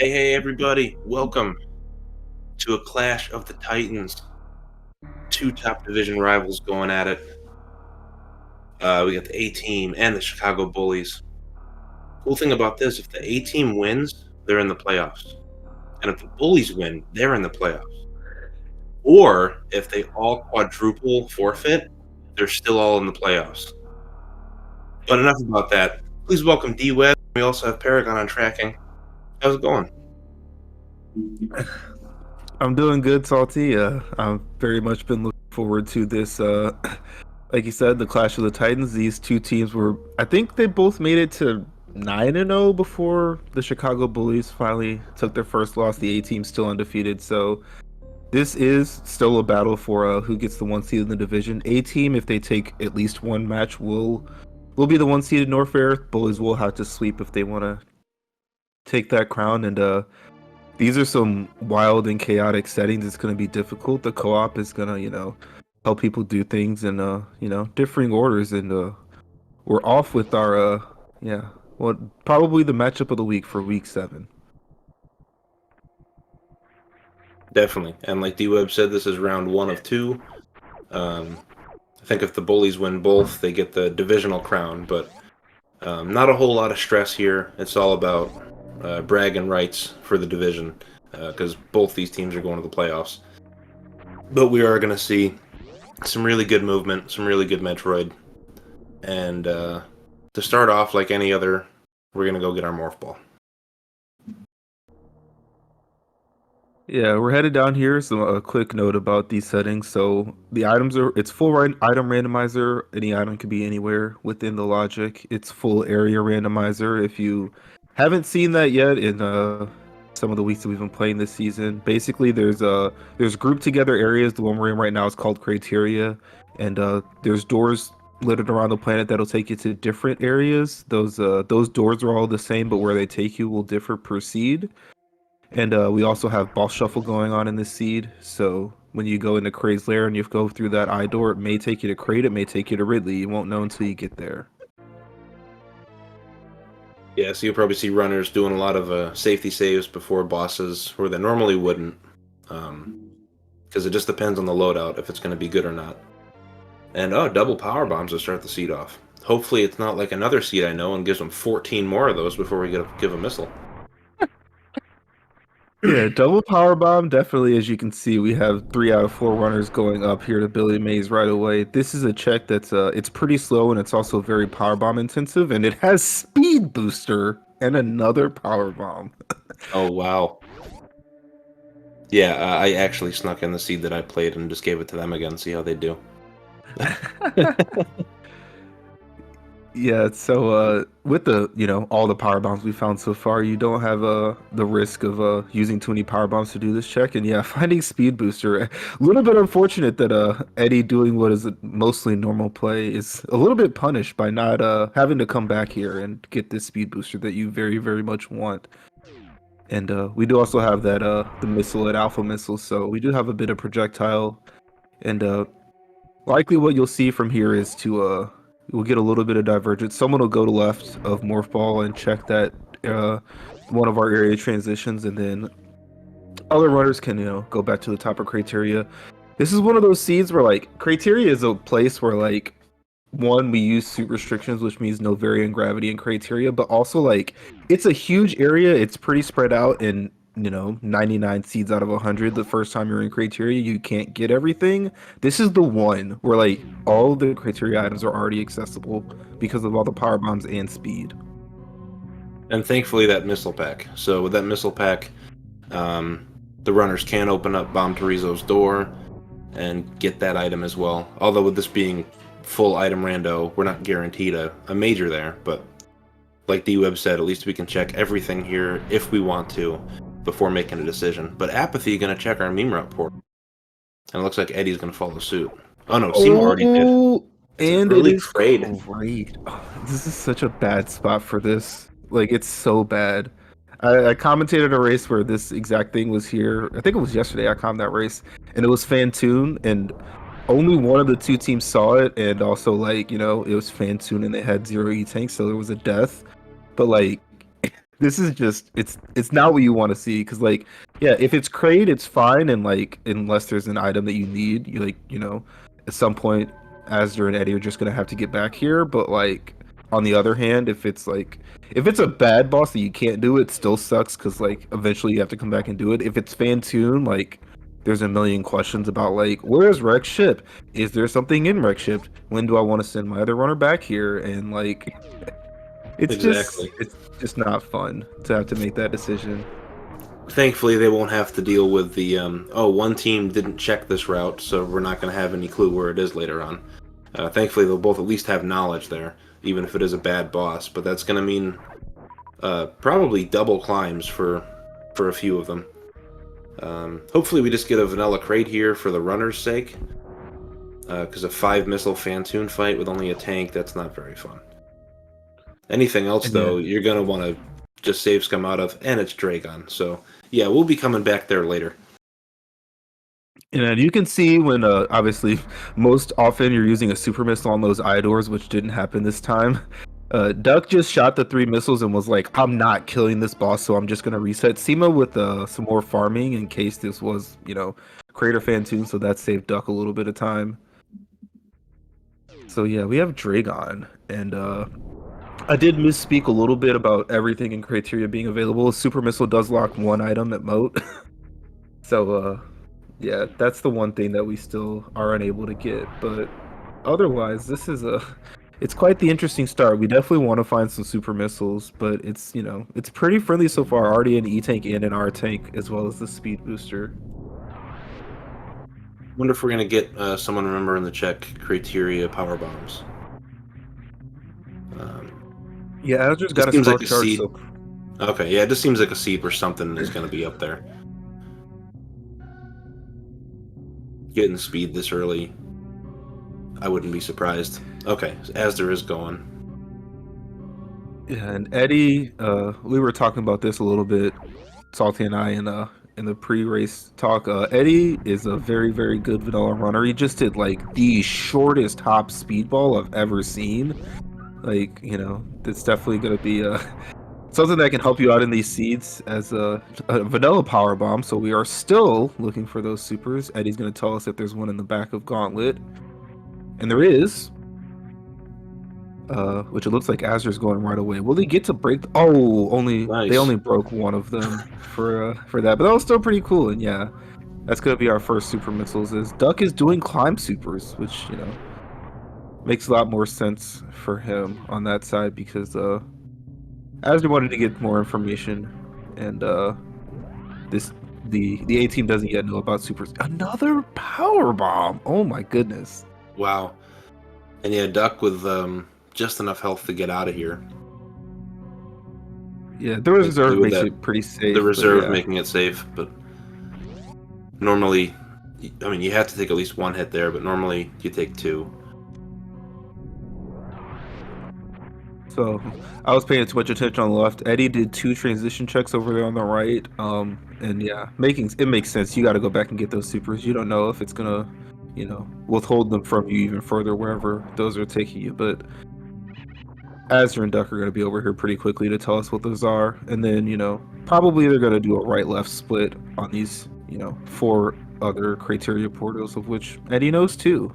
Hey, everybody. Welcome to a clash of the Titans. Two top division rivals going at it. We got the A team and the Chicago Bullies. Cool thing about this, if the A team wins, they're in the playoffs. And if the Bullies win, they're in the playoffs. Or if they all quadruple forfeit, they're still all in the playoffs. But enough about that. Please welcome D Web. We also have Paragon on tracking. How's it going? I'm doing good, Salty. I've very much been looking forward to this. Like you said, the Clash of the Titans. These two teams were, I think they both made it to 9-0 before the Chicago Bullies finally took their first loss. The A team still undefeated. So this is still a battle for who gets the one seed in the division. A team, if they take at least one match, will be the one seed in North Fair. Bullies will have to sweep if they want to take that crown. And these are some wild and chaotic settings. It's going to be difficult. The co-op is going to, help people do things in, differing orders. And we're off with our, probably the matchup of the week for week 7. Definitely. And like D Web said, this is round 1 of 2. I think if the Bullies win both, they get the divisional crown, but not a whole lot of stress here. It's all about bragging rights for the division because both these teams are going to the playoffs. But we are going to see some really good movement, some really good Metroid. And to start off, like any other, we're going to go get our Morph Ball. Yeah, we're headed down here. So a quick note about these settings. So the items it's full item randomizer. Any item can be anywhere within the logic. It's full area randomizer. If you haven't seen that yet in some of the weeks that we've been playing this season, basically there's grouped together areas. The one we're in right now is called criteria, and there's doors littered around the planet that'll take you to different areas. Those doors are all the same, but where they take you will differ per seed. And we also have boss shuffle going on in this seed. So when you go into Cray's Lair and you go through that eye door, it may take you to Crate, it may take you to Ridley. You won't know until you get there. Yeah, so you'll probably see runners doing a lot of safety saves before bosses where they normally wouldn't. Because it just depends on the loadout if it's going to be good or not. And double power bombs to start the seed off. Hopefully it's not like another seed I know and gives them 14 more of those before we give a missile. Yeah, double power bomb. Definitely, as you can see, we have 3 out of 4 runners going up here to Billy Mays right away. This is a check that's it's pretty slow and it's also very power bomb intensive, and it has speed booster and another power bomb. Oh wow. Yeah, I actually snuck in the seed that I played and just gave it to them again. See how they do. Yeah, so with the all the power bombs we found so far, you don't have the risk of using too many power bombs to do this check. And yeah, finding speed booster, a little bit unfortunate that Eddie doing what is mostly normal play is a little bit punished by not having to come back here and get this speed booster that you very very much want. And we do also have that the missile at Alpha Missile, so we do have a bit of projectile. And likely what you'll see from here is we'll get a little bit of divergence. Someone will go to left of Morph Ball and check that one of our area transitions, and then other runners can go back to the top of criteria. This is one of those seeds where like criteria is a place where like one, we use suit restrictions, which means no varying gravity and criteria, but also like it's a huge area. It's pretty spread out, and 99 seeds out of 100 the first time you're in criteria you can't get everything. This is the one where like all the criteria items are already accessible because of all the power bombs and speed. And thankfully that missile pack. So with that missile pack, the runners can open up Bomb Torizo's door and get that item as well. Although with this being full item rando, we're not guaranteed a major there, but like D-Web said, at least we can check everything here if we want to before making a decision. But Apathy going to check our meme route port. And it looks like Eddie's going to follow suit. Oh no, Seymour already did. And it is great. Oh, this is such a bad spot for this. Like, it's so bad. I commentated a race where this exact thing was here. I think it was yesterday I commented that race. And it was Fantoon, and only one of the two teams saw it. And also, like, it was Fantoon and they had 0 E-tanks, so there was a death. But, like, This is just it's not what you want to see because like yeah, if it's crate, it's fine and like unless there's an item that you need, you like at some point Asder and Eddie are just gonna have to get back here. But like on the other hand, if it's a bad boss that you can't do, it still sucks because like eventually you have to come back and do it. If it's Fantoon, like there's a million questions about like where's Rex ship? Is there something in Rex ship? When do I want to send my other runner back here? And like Exactly. it's just not fun to have to make that decision. Thankfully, they won't have to deal with the oh, one team didn't check this route, so we're not going to have any clue where it is later on. Thankfully, they'll both at least have knowledge there, even if it is a bad boss. But that's going to mean probably double climbs for a few of them. Hopefully, we just get a vanilla crate here for the runner's sake, because a 5 missile Fantoon fight with only a tank, that's not very fun. Anything else, And though, yeah, you're going to want to just save scum out of, and it's Dragon. So, yeah, we'll be coming back there later. and you can see when obviously most often you're using a super missile on those eye doors, which didn't happen this time. Duck just shot the 3 missiles and was like, "I'm not killing this boss, so I'm just gonna reset." Sema with some more farming in case this was Crater Fantoon, so that saved Duck a little bit of time. So yeah, we have Dragon, and I did misspeak a little bit about everything in criteria being available. Super missile does lock one item at moat, so yeah, that's the one thing that we still are unable to get. But otherwise, it's quite the interesting start. We definitely want to find some super missiles, but it's pretty friendly so far. Already an E tank and an R tank, as well as the speed booster. Wonder if we're gonna get someone remember in the check criteria power bombs. Yeah, Azur's This got a seems like spark a charge, seed. so Okay, yeah, it just seems like a seed where something is gonna be up there. Getting speed this early, I wouldn't be surprised. Okay, as there is going. yeah. And Eddie, we were talking about this a little bit, Salty and I, in the pre-race talk. Eddie is a very, very good vanilla runner. He just did like the shortest hop speedball I've ever seen. Like, that's definitely going to be something that can help you out in these seeds as a vanilla power bomb. So we are still looking for those supers. Eddie's going to tell us if there's one in the back of Gauntlet. And there is. Which it looks like Azur's going right away. Will he get to break? They Nice. only broke one of them for that, but that was still pretty cool. And yeah, that's gonna be our first super missiles. Is Duck is doing climb supers, which makes a lot more sense for him on that side because Azur wanted to get more information, and this the A team doesn't yet know about supers. Another power bomb! Oh my goodness! Wow. And yeah, Duck with just enough health to get out of here. Yeah, the reserve With makes that, it pretty safe. the But reserve yeah. making it safe, but normally, I mean, you have to take at least one hit there, but normally you take two. So I was paying too much attention on the left. Eddie did 2 transition checks over there on the right. And yeah, it makes sense. You got to go back and get those supers. You don't know if it's gonna, withhold them from you even further wherever those are taking you. But Azure and Duck are gonna be over here pretty quickly to tell us what those are, and then probably they're gonna do a right-left split on these 4 other criteria portals, of which Eddie knows 2.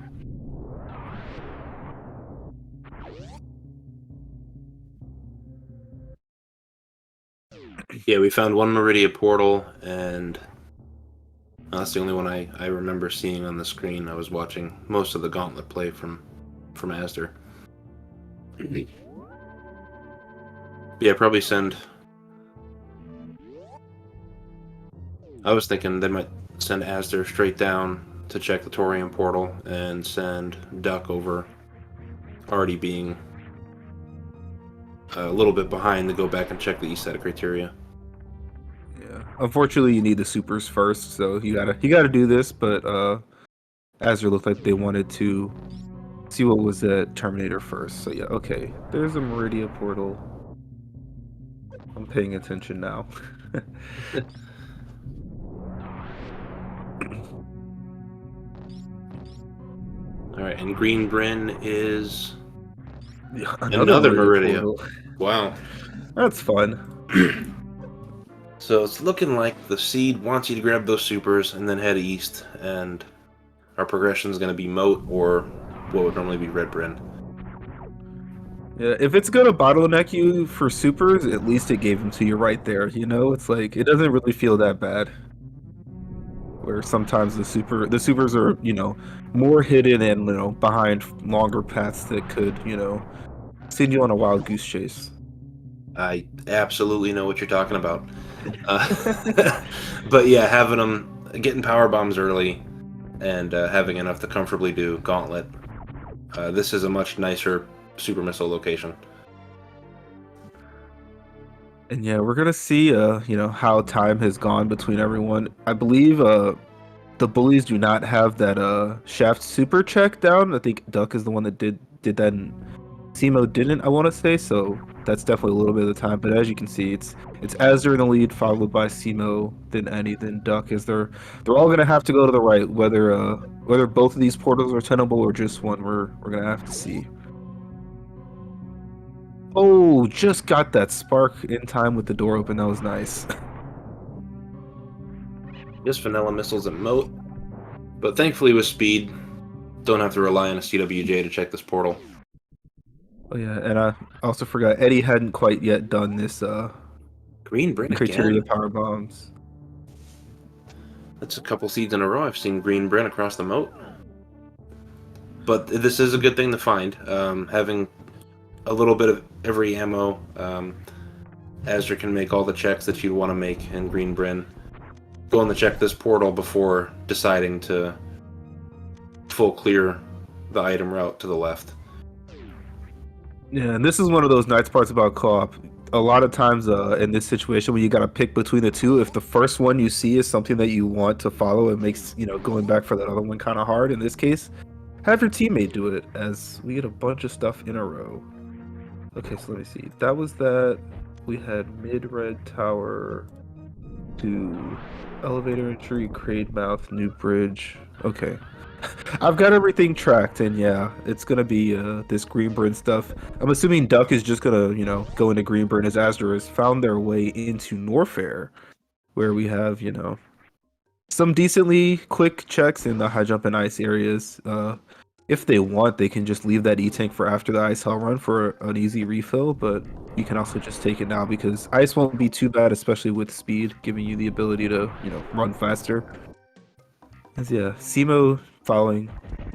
Yeah, we found one Meridia portal, and that's the only one I remember seeing on the screen. I was watching most of the Gauntlet play from Asder. Yeah, probably send. I was thinking they might send Asder straight down to check the Torium portal and send Duck over, already being a little bit behind, to go back and check the east side of criteria. Yeah. Unfortunately, you need the supers first, so you gotta do this. But Azure looked like they wanted to see what was at Terminator first. So yeah, okay. There's a Meridia portal. I'm paying attention now. All right, and Green Bryn is Yeah, another Meridia Meridia. portal. Wow. That's fun. So it's looking like the seed wants you to grab those supers and then head east, and our progression is going to be Moat or what would normally be Red Bryn. Yeah, if it's gonna bottleneck you for supers, at least it gave them to you right there. You know, it's like it doesn't really feel that bad. Where sometimes the supers are, more hidden and behind longer paths that could, send you on a wild goose chase. I absolutely know what you're talking about. But yeah, having them getting power bombs early and having enough to comfortably do Gauntlet. This is a much nicer super missile location. And yeah, we're gonna see, how time has gone between everyone. I believe the bullies do not have that shaft super check down. I think Duck is the one that did that. And Simo didn't, I want to say, so that's definitely a little bit of the time. But as you can see, it's Azure in the lead, followed by Simo, then Annie, then Duck. As they're all gonna have to go to the right, whether both of these portals are tenable or just one. We're gonna have to see. Oh, just got that spark in time with the door open. That was nice. Just vanilla missiles and Moat. But thankfully with speed, don't have to rely on a CWJ to check this portal. Oh yeah, and I also forgot Eddie hadn't quite yet done this Green Bryn criteria again. power bombs. That's a couple seeds in a row I've seen Green Bryn across the Moat. But this is a good thing to find. Having a little bit of every ammo, Azure can make all the checks that you'd want to make in Green Bryn. Going to check this portal before deciding to full clear the item route to the left. Yeah, and this is one of those nice parts about co-op. A lot of times in this situation when you gotta pick between the two, if the first one you see is something that you want to follow, it makes, going back for that other one kind of hard. In this case, have your teammate do it as we get a bunch of stuff in a row. Okay, so let me see. That was that. We had mid-red tower to elevator entry, crate mouth, new bridge. Okay. I've got everything tracked, and yeah, it's gonna be this Greenburn stuff. I'm assuming Duck is just gonna, go into Greenburn as Azure has found their way into Norfair, where we have, some decently quick checks in the high jump and ice areas. If they want, they can just leave that E-tank for after the ice hell run for an easy refill, but you can also just take it now because ice won't be too bad, especially with speed, giving you the ability to, run faster. As yeah, Simo following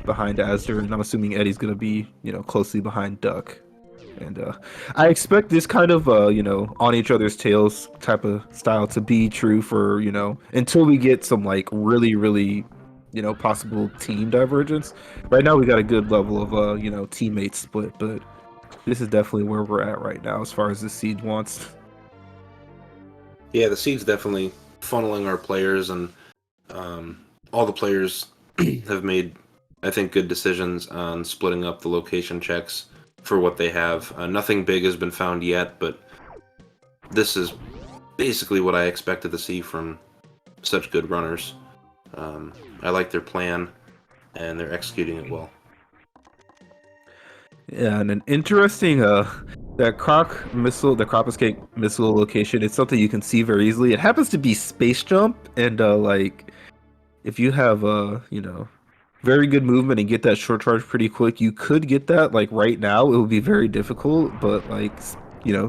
behind Azure, and I'm assuming Eddie's gonna be, closely behind Duck. And I expect this kind of, on each other's tails type of style to be true for, until we get some like really, really, possible team divergence. Right now we got a good level of, teammate split, but this is definitely where we're at right now as far as the seed wants. Yeah, the seed's definitely funneling our players, and all the players have made, I think, good decisions on splitting up the location checks for what they have. Nothing big has been found yet, but this is basically what I expected to see from such good runners. I like their plan, and they're executing it well. Yeah, and an interesting that crop escape missile location. It's something you can see very easily. It happens to be space jump, and like if you have very good movement and get that short charge pretty quick, you could get that like right now. It would be very difficult, but like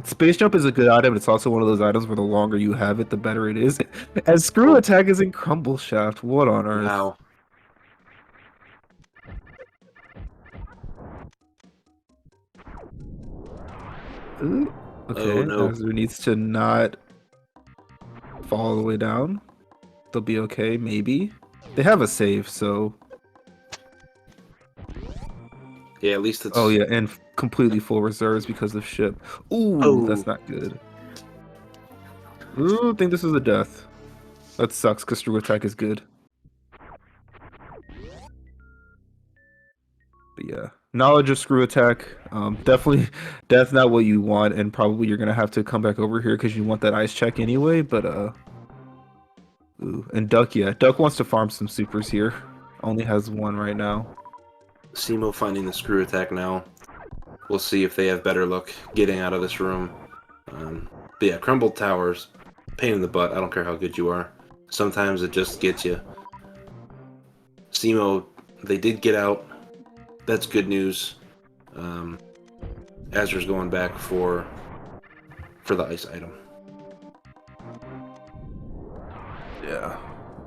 space jump is a good item. It's also one of those items where the longer you have it, the better it is. And screw attack is in crumble shaft. What on earth? Wow. Ooh, Oh okay, no. Azure needs to not fall all the way down. They'll be okay, maybe. They have a save, so. Yeah, at least it's... Oh yeah, and completely full reserves because of ship. Ooh, Oh. that's not good. Ooh, I think this is a death. That sucks because Screw Attack is good. But yeah, knowledge of Screw Attack, definitely death not what you want, and probably you're gonna have to come back over here because you want that ice check anyway. But ooh, and Duck, yeah, Duck wants to farm some supers here. Only has one right now. Simo finding the screw attack now. We'll see if they have better luck getting out of this room. But yeah, crumbled towers, pain in the butt. I don't care how good you are. Sometimes it just gets you. SEMO, they did get out. That's good news. Azur's going back for the ice item. Yeah.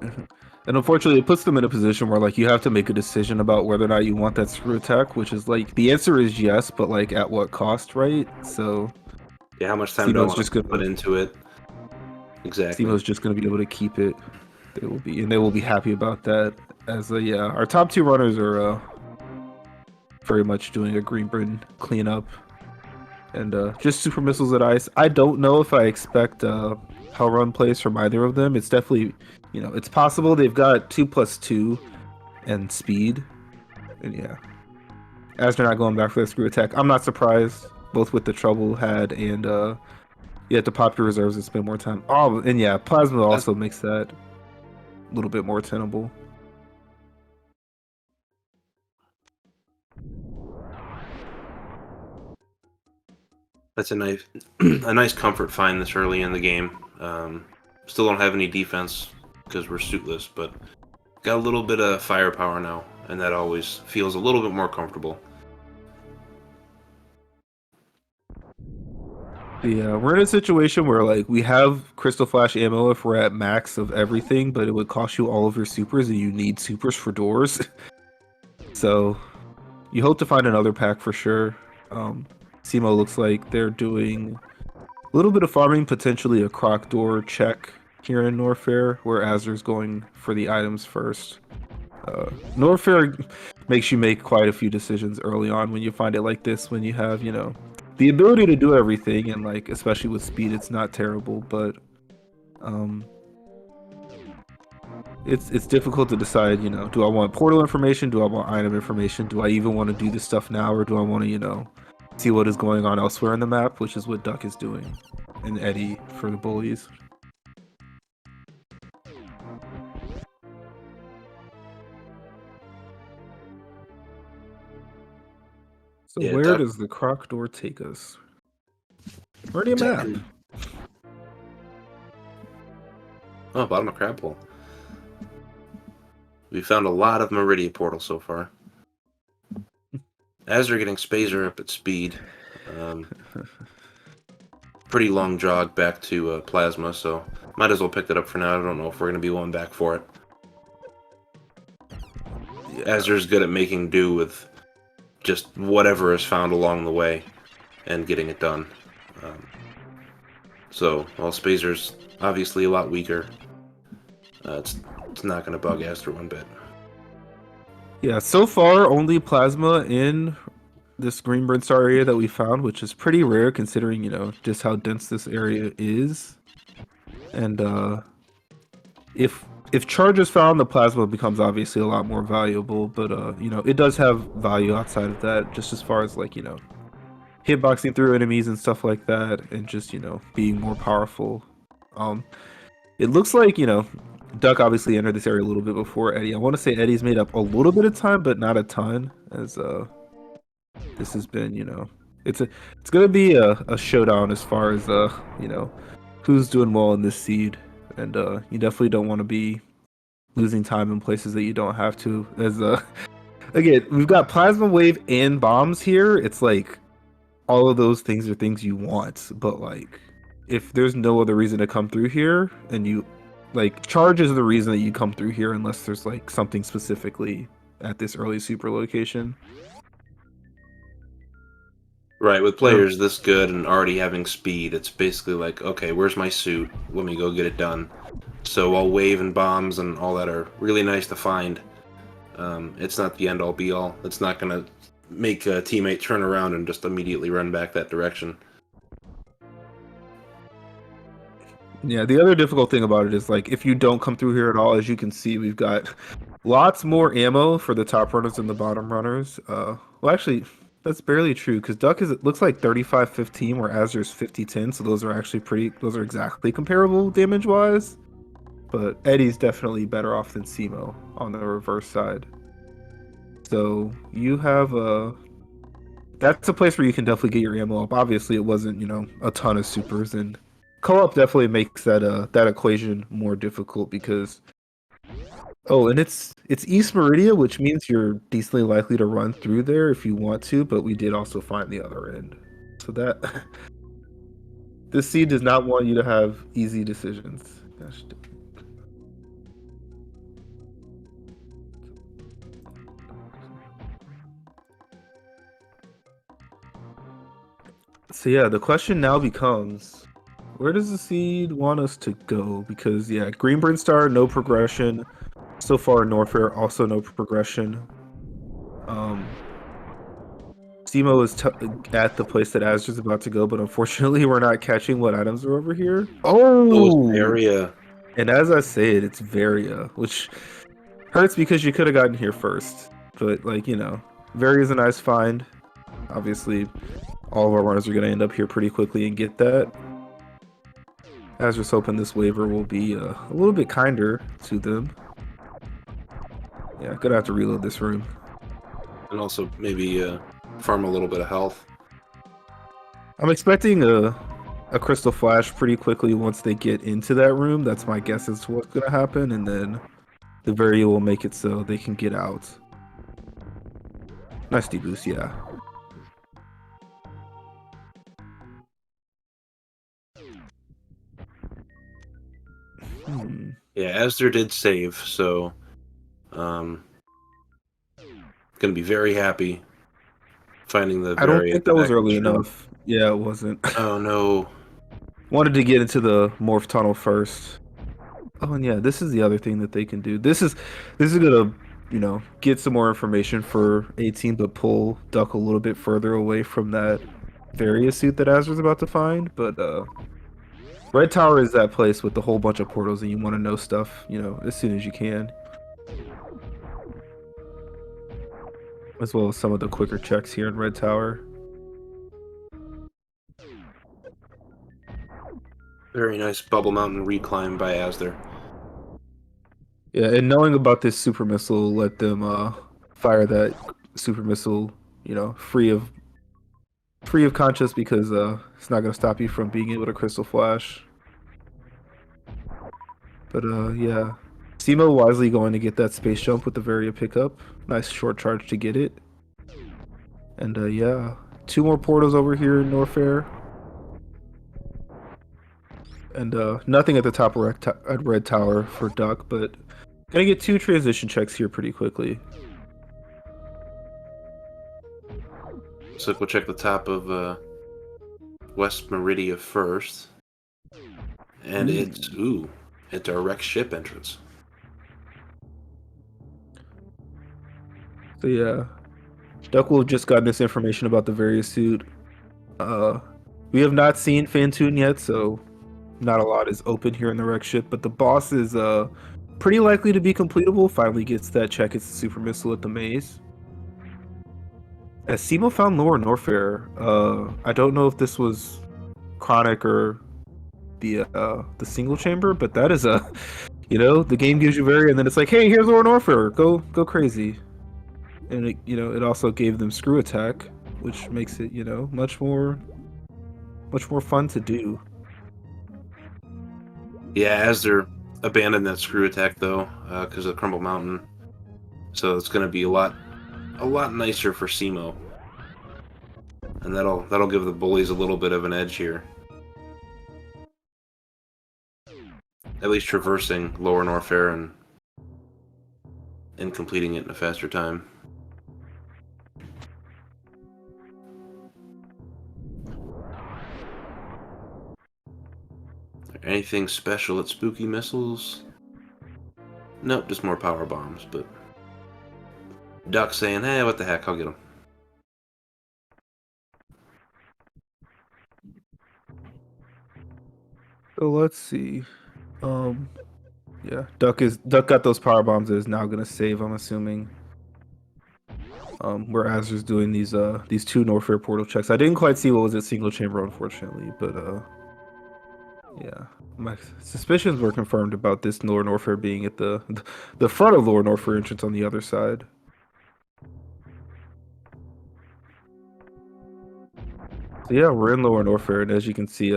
And unfortunately, it puts them in a position where like you have to make a decision about whether or not you want that screw attack, which is like the answer is yes, but like at what cost, right? So yeah, how much time do I SEMO's want just to gonna put into it? Exactly. SEMO's just gonna be able to keep it. They will be happy about that. As a yeah, our top two runners are very much doing a green burn cleanup and just super missiles at ice. I don't know if I expect Hell Run plays from either of them. It's definitely it's possible they've got 2+2 and speed. And yeah. As they're not going back for the screw attack. I'm not surprised, both with the trouble had and you have to pop your reserves and spend more time. Oh, and yeah, Plasma also makes that a little bit more tenable. That's a nice, a nice comfort find this early in the game. Still don't have any defense because we're suitless, but got a little bit of firepower now, and that always feels a little bit more comfortable. Yeah, we're in a situation where like we have Crystal Flash ammo if we're at max of everything, but it would cost you all of your supers, and you need supers for doors. So you hope to find another pack for sure. SEMO looks like they're doing a little bit of farming, potentially a croc door check here in Norfair, where Azur's going for the items first. Norfair makes you make quite a few decisions early on when you find it like this, when you have, the ability to do everything, and like, especially with speed, it's not terrible, but it's difficult to decide, do I want portal information? Do I want item information? Do I even want to do this stuff now, or do I want to, see what is going on elsewhere in the map, which is what Duck is doing, and Eddie for the Bullies. So Yeah, where Duck does the croc door take us? Where do you map? Oh, bottom of crab hole. We found a lot of Meridian portals so far. As they're getting Spazer up at speed, pretty long jog back to Plasma, so might as well pick that up for now. I don't know if we're going to be going back for it. Yeah. Azur's good at making do with just whatever is found along the way and getting it done. So, while Spazer's obviously a lot weaker, it's not going to bug Azur one bit. Yeah, so far only Plasma in this green burn star area that we found, which is pretty rare considering, just how dense this area is. And if charge is found, the Plasma becomes obviously a lot more valuable, but it does have value outside of that, just as far as like, hitboxing through enemies and stuff like that, and just, being more powerful. It looks like, Duck obviously entered this area a little bit before Eddie. I want to say Eddie's made up a little bit of time, but not a ton, as this has been, it's gonna be a showdown as far as who's doing well in this seed, and you definitely don't want to be losing time in places that you don't have to. As again, we've got plasma wave and bombs here. It's like all of those things are things you want, but like if there's no other reason to come through here, and you like charge is the reason that you come through here, unless there's like something specifically at this early super location. Right, with players this good and already having speed, it's basically like, okay, where's my suit? Let me go get it done. So while wave and bombs and all that are really nice to find, it's not the end-all be-all. It's not going to make a teammate turn around and just immediately run back that direction. Yeah, the other difficult thing about it is like if you don't come through here at all, as you can see, we've got lots more ammo for the top runners than the bottom runners. Well, actually, that's barely true because Duck it looks like 35-15, where Azur's 50-10, so those are actually those are exactly comparable damage wise. But Eddie's definitely better off than SEMO on the reverse side. So you have that's a place where you can definitely get your ammo up. Obviously, it wasn't a ton of supers, and Co-op definitely makes that equation more difficult because and it's East Meridia, which means you're decently likely to run through there if you want to, but we did also find the other end. So that this seed does not want you to have easy decisions. Gosh. So yeah, the question now becomes, where does the seed want us to go? Because yeah, Greenburn Star, no progression. So far, Norfair also no progression. Simo is at the place that Azra's about to go, but unfortunately, we're not catching what items are over here. Oh, it's Oh, area. and as I say it, it's Varia, which hurts because you could have gotten here first. But like Varia's a nice find. Obviously, all of our runners are going to end up here pretty quickly and get that. Azra's hoping this waiver will be a little bit kinder to them. Yeah, gonna have to reload this room. And also maybe farm a little bit of health. I'm expecting a crystal flash pretty quickly once they get into that room. That's my guess as to what's gonna happen, and then the Varia will make it so they can get out. Nice deboost, yeah. Yeah, Asder did save, so gonna be very happy finding the I don't Varia think at the that was back of early this room. enough. Yeah, it wasn't. Oh no. Wanted to get into the morph tunnel first. Oh, and yeah, this is the other thing that they can do. This is gonna, get some more information for 18, but pull Duck a little bit further away from that Varia suit that Azra's about to find. But Red Tower is that place with a whole bunch of portals, and you want to know stuff, as soon as you can, as well as some of the quicker checks here in Red Tower. Very nice Bubble Mountain reclimb by Asder. Yeah, and knowing about this super missile, let them fire that super missile, free of conscience because it's not gonna stop you from being able to crystal flash. But yeah, Simo wisely going to get that space jump with the Varia pickup. Nice short charge to get it. And yeah, 2 more portals over here in Norfair. And nothing at the top of Red Tower for Duck, but gonna get 2 transition checks here pretty quickly. So we'll check the top of West Meridia first. And it's a direct ship entrance. So yeah, Duck will have just gotten this information about the various suit. We have not seen Fantoon yet, so not a lot is open here in the wreck ship, but the boss is pretty likely to be completable. Finally gets that check. It's the super missile at the maze. As Simo found Lower Norfair, I don't know if this was Chronic or the single chamber, but that is the game gives you and then it's like, hey, here's Lower Norfair, go crazy. And it also gave them screw attack, which makes it much more fun to do. Yeah, Asder abandoned that screw attack though, because of Crumble Mountain. So it's going to be a lot nicer for Simo, and that'll give the Bullies a little bit of an edge here. At least traversing Lower Norfair and completing it in a faster time. Anything special at Spooky Missiles? Nope, just more power bombs, but Duck saying, hey, what the heck, I'll get them. So let's see. Yeah, Duck got those power bombs that is now gonna save, I'm assuming. Where Azra's doing these 2 Norfair portal checks. I didn't quite see what was at single chamber, unfortunately, but yeah. My suspicions were confirmed about this Lower Norfair being at the front of Lower Norfair entrance on the other side. So yeah, we're in Lower Norfair, and as you can see,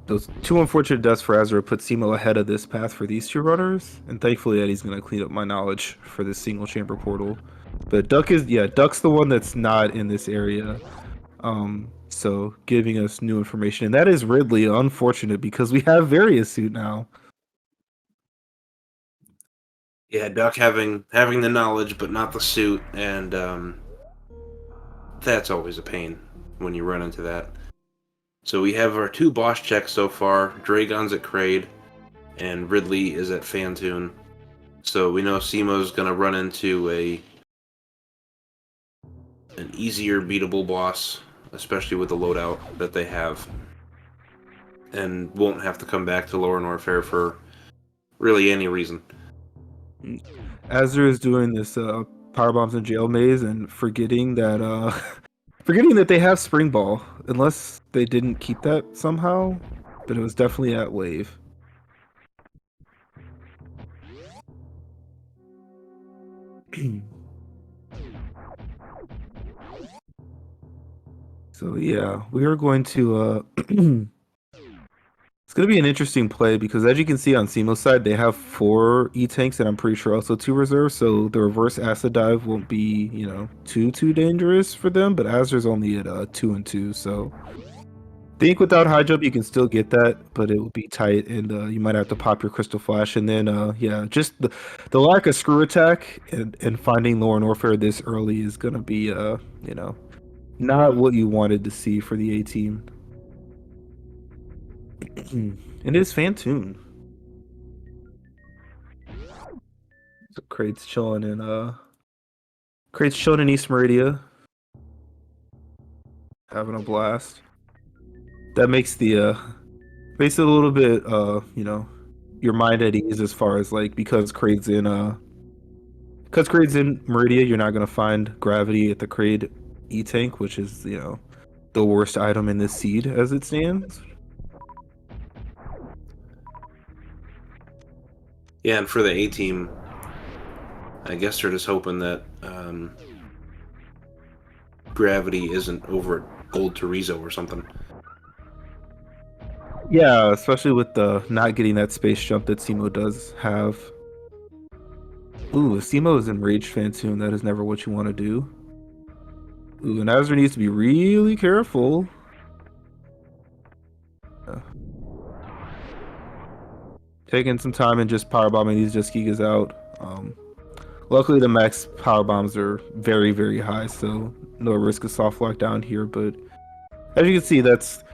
those two unfortunate deaths for Azra put Simo ahead of this path for these two runners, and thankfully Eddie's gonna clean up my knowledge for this single chamber portal. But Duck's the one that's not in this area. So giving us new information, and that is Ridley. Unfortunate because we have Various suit now. Yeah, Duck having the knowledge but not the suit, and that's always a pain when you run into that. So we have our two boss checks so far. Dragon's at Kraid, and Ridley is at Fantoon. So we know Simo's gonna run into an easier beatable boss, especially with the loadout that they have, and won't have to come back to Lower Norfair for really any reason. Azure is doing this power bombs and jail maze and forgetting that they have spring ball, unless they didn't keep that somehow, but it was definitely at wave. So yeah, we are going to it's going to be an interesting play because as you can see on Simo's side, they have 4 E-tanks and I'm pretty sure also 2 reserves, so the reverse acid dive won't be, too dangerous for them, but Azur's only at 2 and 2, so I think without high jump you can still get that, but it will be tight and you might have to pop your crystal flash, and then yeah, just the lack of screw attack and finding Lower Norfair this early is going to be not what you wanted to see for the A team. It is Fantoon. So Kraid's chilling in East Meridia. Having a blast. That makes makes it a little bit your mind at ease as far as like because Kraid's in Meridia, you're not gonna find gravity at the Kraid E-tank, which is, the worst item in this seed as it stands. Yeah, and for the A team, I guess they're just hoping that gravity isn't over at Old Torizo or something. Yeah, especially with the not getting that space jump that Simo does have. Ooh, if Simo is enraged Fantoon, that is never what you want to do. Ooh, and Azure needs to be really careful. Taking some time and just power bombing these Jet Gigas out. Luckily, the max power bombs are very, very high, so no risk of soft lockdown here. But as you can see, that's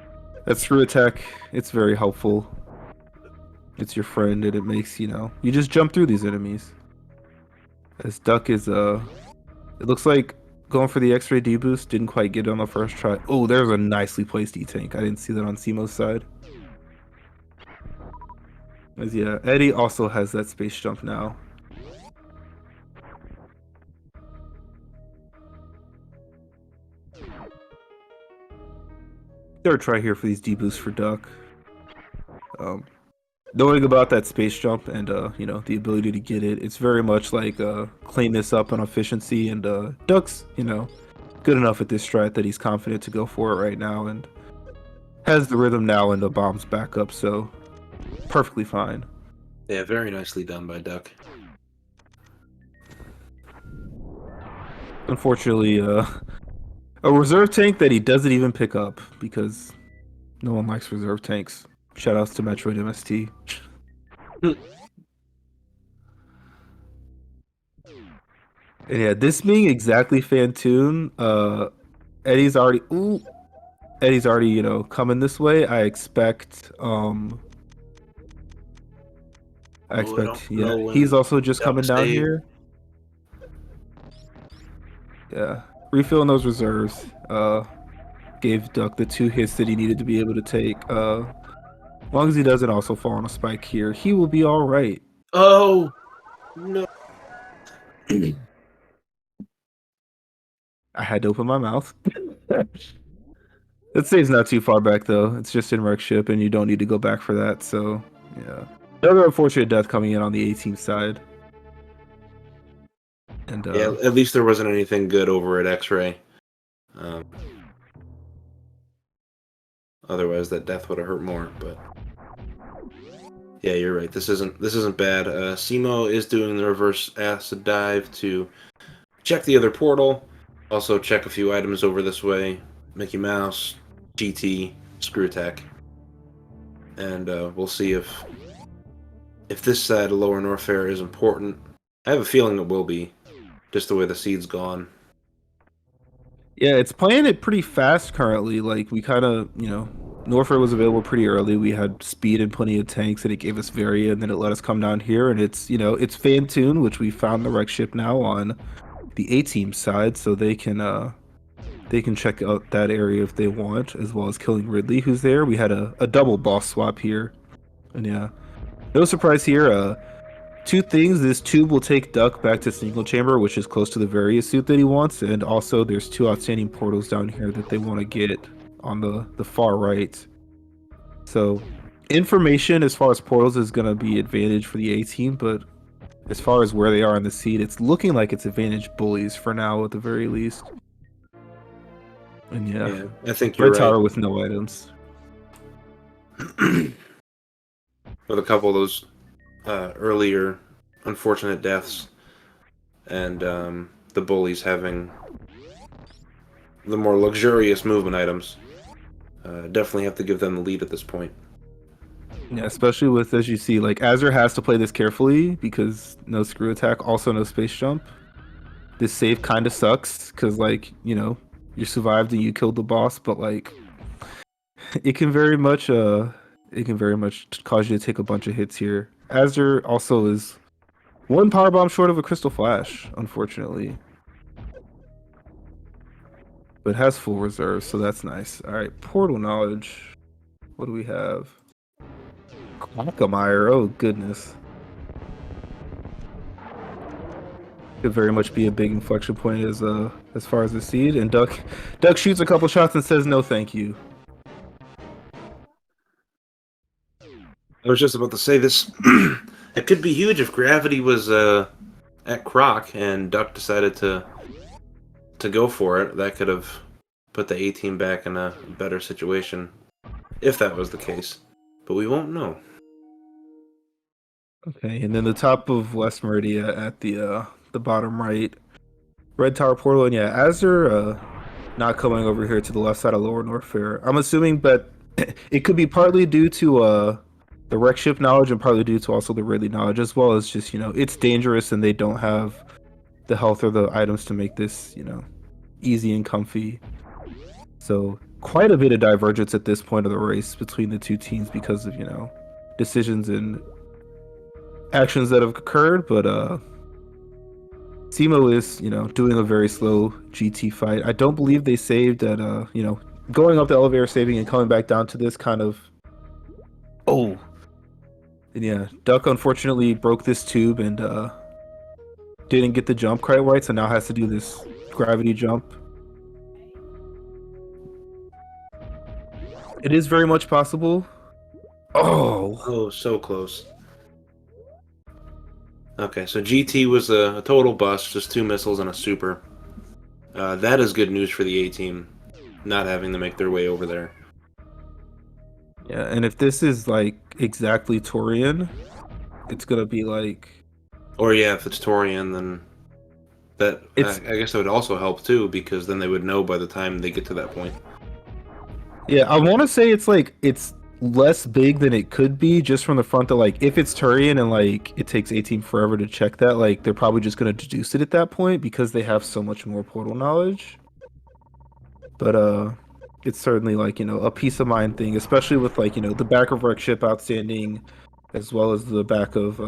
screw attack. It's very helpful. It's your friend, and it makes you just jump through these enemies. As Duck is it looks like going for the X-ray deboost, didn't quite get it on the first try. Oh, there's a nicely placed E-tank. I didn't see that on Simo's side. As yeah, Eddie also has that space jump now. Third try here for these deboosts for Duck. Knowing about that space jump and the ability to get it, it's very much like clean this up on efficiency, and Duck's good enough at this strat that he's confident to go for it right now and has the rhythm now and the bombs back up, so perfectly fine. Yeah, very nicely done by Duck. Unfortunately, a reserve tank that he doesn't even pick up because no one likes reserve tanks. Shoutouts to Metroid MST. And yeah, this being exactly Fantoon, Eddie's already coming this way. I expect yeah, he's also just coming down here. Yeah, refilling those reserves. Gave Duck the 2 hits that he needed to be able to take. As long as he doesn't also fall on a spike here, he will be all right. Oh no! I had to open my mouth. That save's not too far back though. It's just in wreck ship, and you don't need to go back for that. So yeah, another unfortunate death coming in on the 18th side. And yeah, at least there wasn't anything good over at X-ray. Otherwise, that death would have hurt more. But yeah, you're right. This isn't bad. Simo is doing the reverse acid dive to check the other portal. Also, check a few items over this way. Mickey Mouse, GT, Screw Attack, and we'll see if this side of Lower Norfair is important. I have a feeling it will be, just the way the seed's gone. Yeah, it's playing it pretty fast currently. Like we kind of, Norfair was available pretty early. We had speed and plenty of tanks, and it gave us Varia, and then it let us come down here, and it's Fantune, which we found the wreck ship now on the A team side, so they can check out that area if they want, as well as killing Ridley, who's there. We had a double boss swap here, and yeah, no surprise here. Two things: this tube will take Duck back to single chamber, which is close to the Varia suit that he wants, and also there's two outstanding portals down here that they want to get on the far right. So information as far as portals is going to be advantage for the A team, but as far as where they are in the seed, it's looking like it's advantage Bullies for now at the very least. And yeah, I think you're Red Tower right. with no items. With a couple of those earlier unfortunate deaths, and the Bullies having the more luxurious movement items, definitely have to give them the lead at this point. Yeah, especially with, as you see, like Azure has to play this carefully because no screw attack, also no space jump. This save kind of sucks because, like, you survived and you killed the boss, but like, it can very much cause you to take a bunch of hits here. Azure also is one power bomb short of a crystal flash, unfortunately, but has full reserve, so that's nice. All right, portal knowledge. What do we have? Quackamire. Oh goodness. Could very much be a big inflection point as far as the seed. And Duck shoots a couple shots and says no thank you. I was just about to say this. It could be huge if Gravity was at Croc and Duck decided to go for it. That could have put the A team back in a better situation, if that was the case. But we won't know. Okay, and then the top of West Meridia at the bottom right, Red Tower portal, and yeah, Azure not coming over here to the left side of Lower Norfair. I'm assuming, but it could be partly due to the wreck ship knowledge and partly due to also the Ridley knowledge, as well as just it's dangerous and they don't have the health or the items to make this easy and comfy. So quite a bit of divergence at this point of the race between the two teams because of decisions and actions that have occurred, but Simo is, doing a very slow GT fight. I don't believe they saved at going up the elevator, saving and coming back down to this kind of and yeah, Duck unfortunately broke this tube and didn't get the jump quite right, so now has to do this gravity jump. It is very much possible. Oh, so close. Okay, so GT was a total bust, just 2 missiles and a super. That is good news for the A team, not having to make their way over there. Yeah, and if this is like exactly Torian, it's gonna be like. Or yeah, if it's Torian, then that I guess that would also help too, because then they would know by the time they get to that point. Yeah, I want to say it's less big than it could be just from the front that like if it's Turian and like it takes A team forever to check that, like they're probably just gonna deduce it at that point because they have so much more portal knowledge. But it's certainly like a peace of mind thing, especially with like the back of wreck ship outstanding, as well as the back of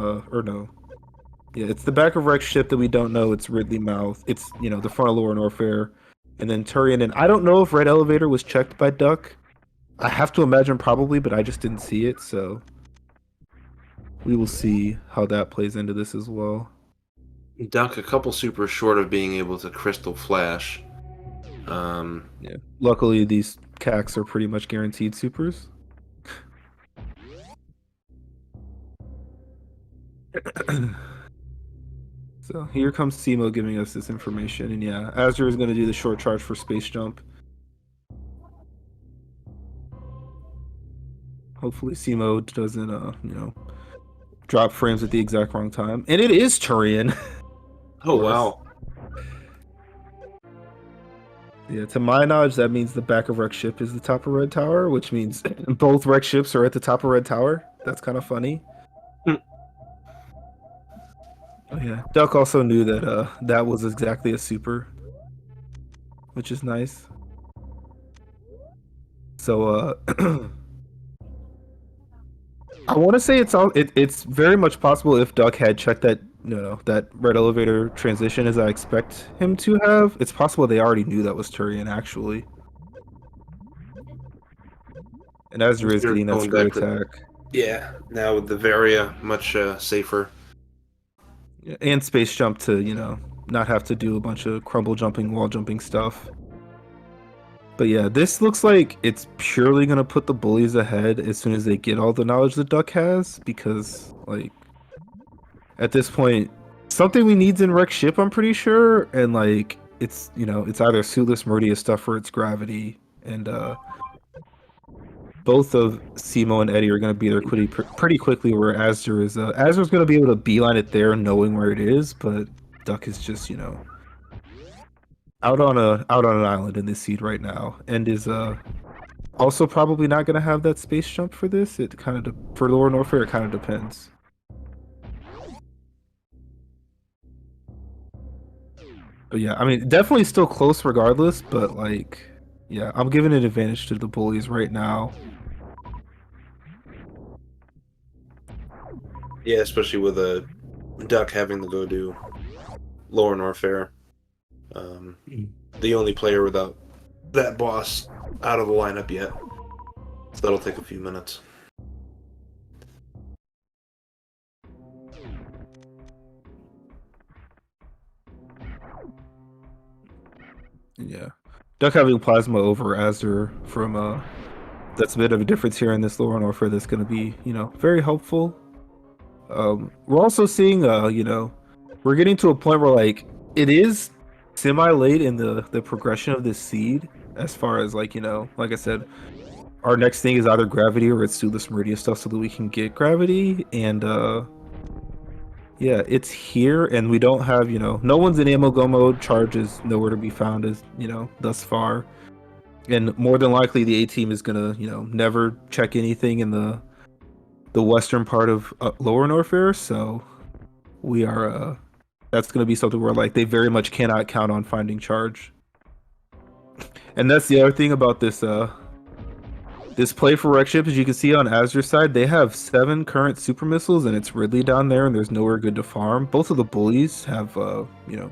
it's the back of wreck ship that we don't know. It's Ridley Mouth. It's the front of Lower Norfair, and then Turian. And I don't know if Red Elevator was checked by Duck. I have to imagine probably, but I just didn't see it, so we will see how that plays into this as well. Duck a couple super short of being able to Crystal Flash. Yeah. Luckily, these CACs are pretty much guaranteed supers. So here comes Simo giving us this information, and yeah, Azure is going to do the short charge for space jump. Hopefully Simo doesn't drop frames at the exact wrong time. And it is Turian. Oh wow. Yeah, to my knowledge, that means the back of Rex ship is the top of Red Tower, which means both Rex ships are at the top of Red Tower. That's kind of funny. Hmm. Oh yeah, Duck also knew that that was exactly a super, which is nice. So I want to say it's very much possible if Duck had checked that that red elevator transition as I expect him to have. It's possible they already knew that was Turian actually. And Azure is You're getting that going screw back to attack. yeah. Now with the Varia, much safer. Yeah, and space jump to, not have to do a bunch of crumble jumping, wall jumping stuff. But yeah, this looks like it's purely gonna put the bullies ahead as soon as they get all the knowledge the Duck has, because like at this point, something we need's in Rex ship, I'm pretty sure, and like it's either suitless Meridia stuff or it's gravity, and both of Simo and Eddie are going to be there pretty quickly. Where Azur's going to be able to beeline it there, knowing where it is, but Duck is just out on an island in this seed right now, and is also probably not going to have that space jump for this. It kind of for Lower Norfair, it kind of depends. But yeah, I mean, definitely still close regardless. But like, yeah, I'm giving an advantage to the bullies right now. Yeah, especially with a Duck having to go do Lower Norfair. The only player without that boss out of the lineup yet. So that'll take a few minutes. Yeah, Duck having plasma over Azure from that's a bit of a difference here in this Lower Norfair that's going to be very helpful. We're also seeing we're getting to a point where like it is semi late in the progression of this seed as far as like like I said, our next thing is either gravity or it's Suitless Meridia stuff so that we can get gravity, and yeah, it's here, and we don't have no one's in ammo go mode. Charge is nowhere to be found as thus far, and more than likely the A team is gonna never check anything in the western part of Lower Norfair, so we are that's going to be something where like they very much cannot count on finding charge. And that's the other thing about this play for Rex ship. As you can see on Azure's side, they have 7 current super missiles, and it's Ridley down there, and there's nowhere good to farm. Both of the bullies have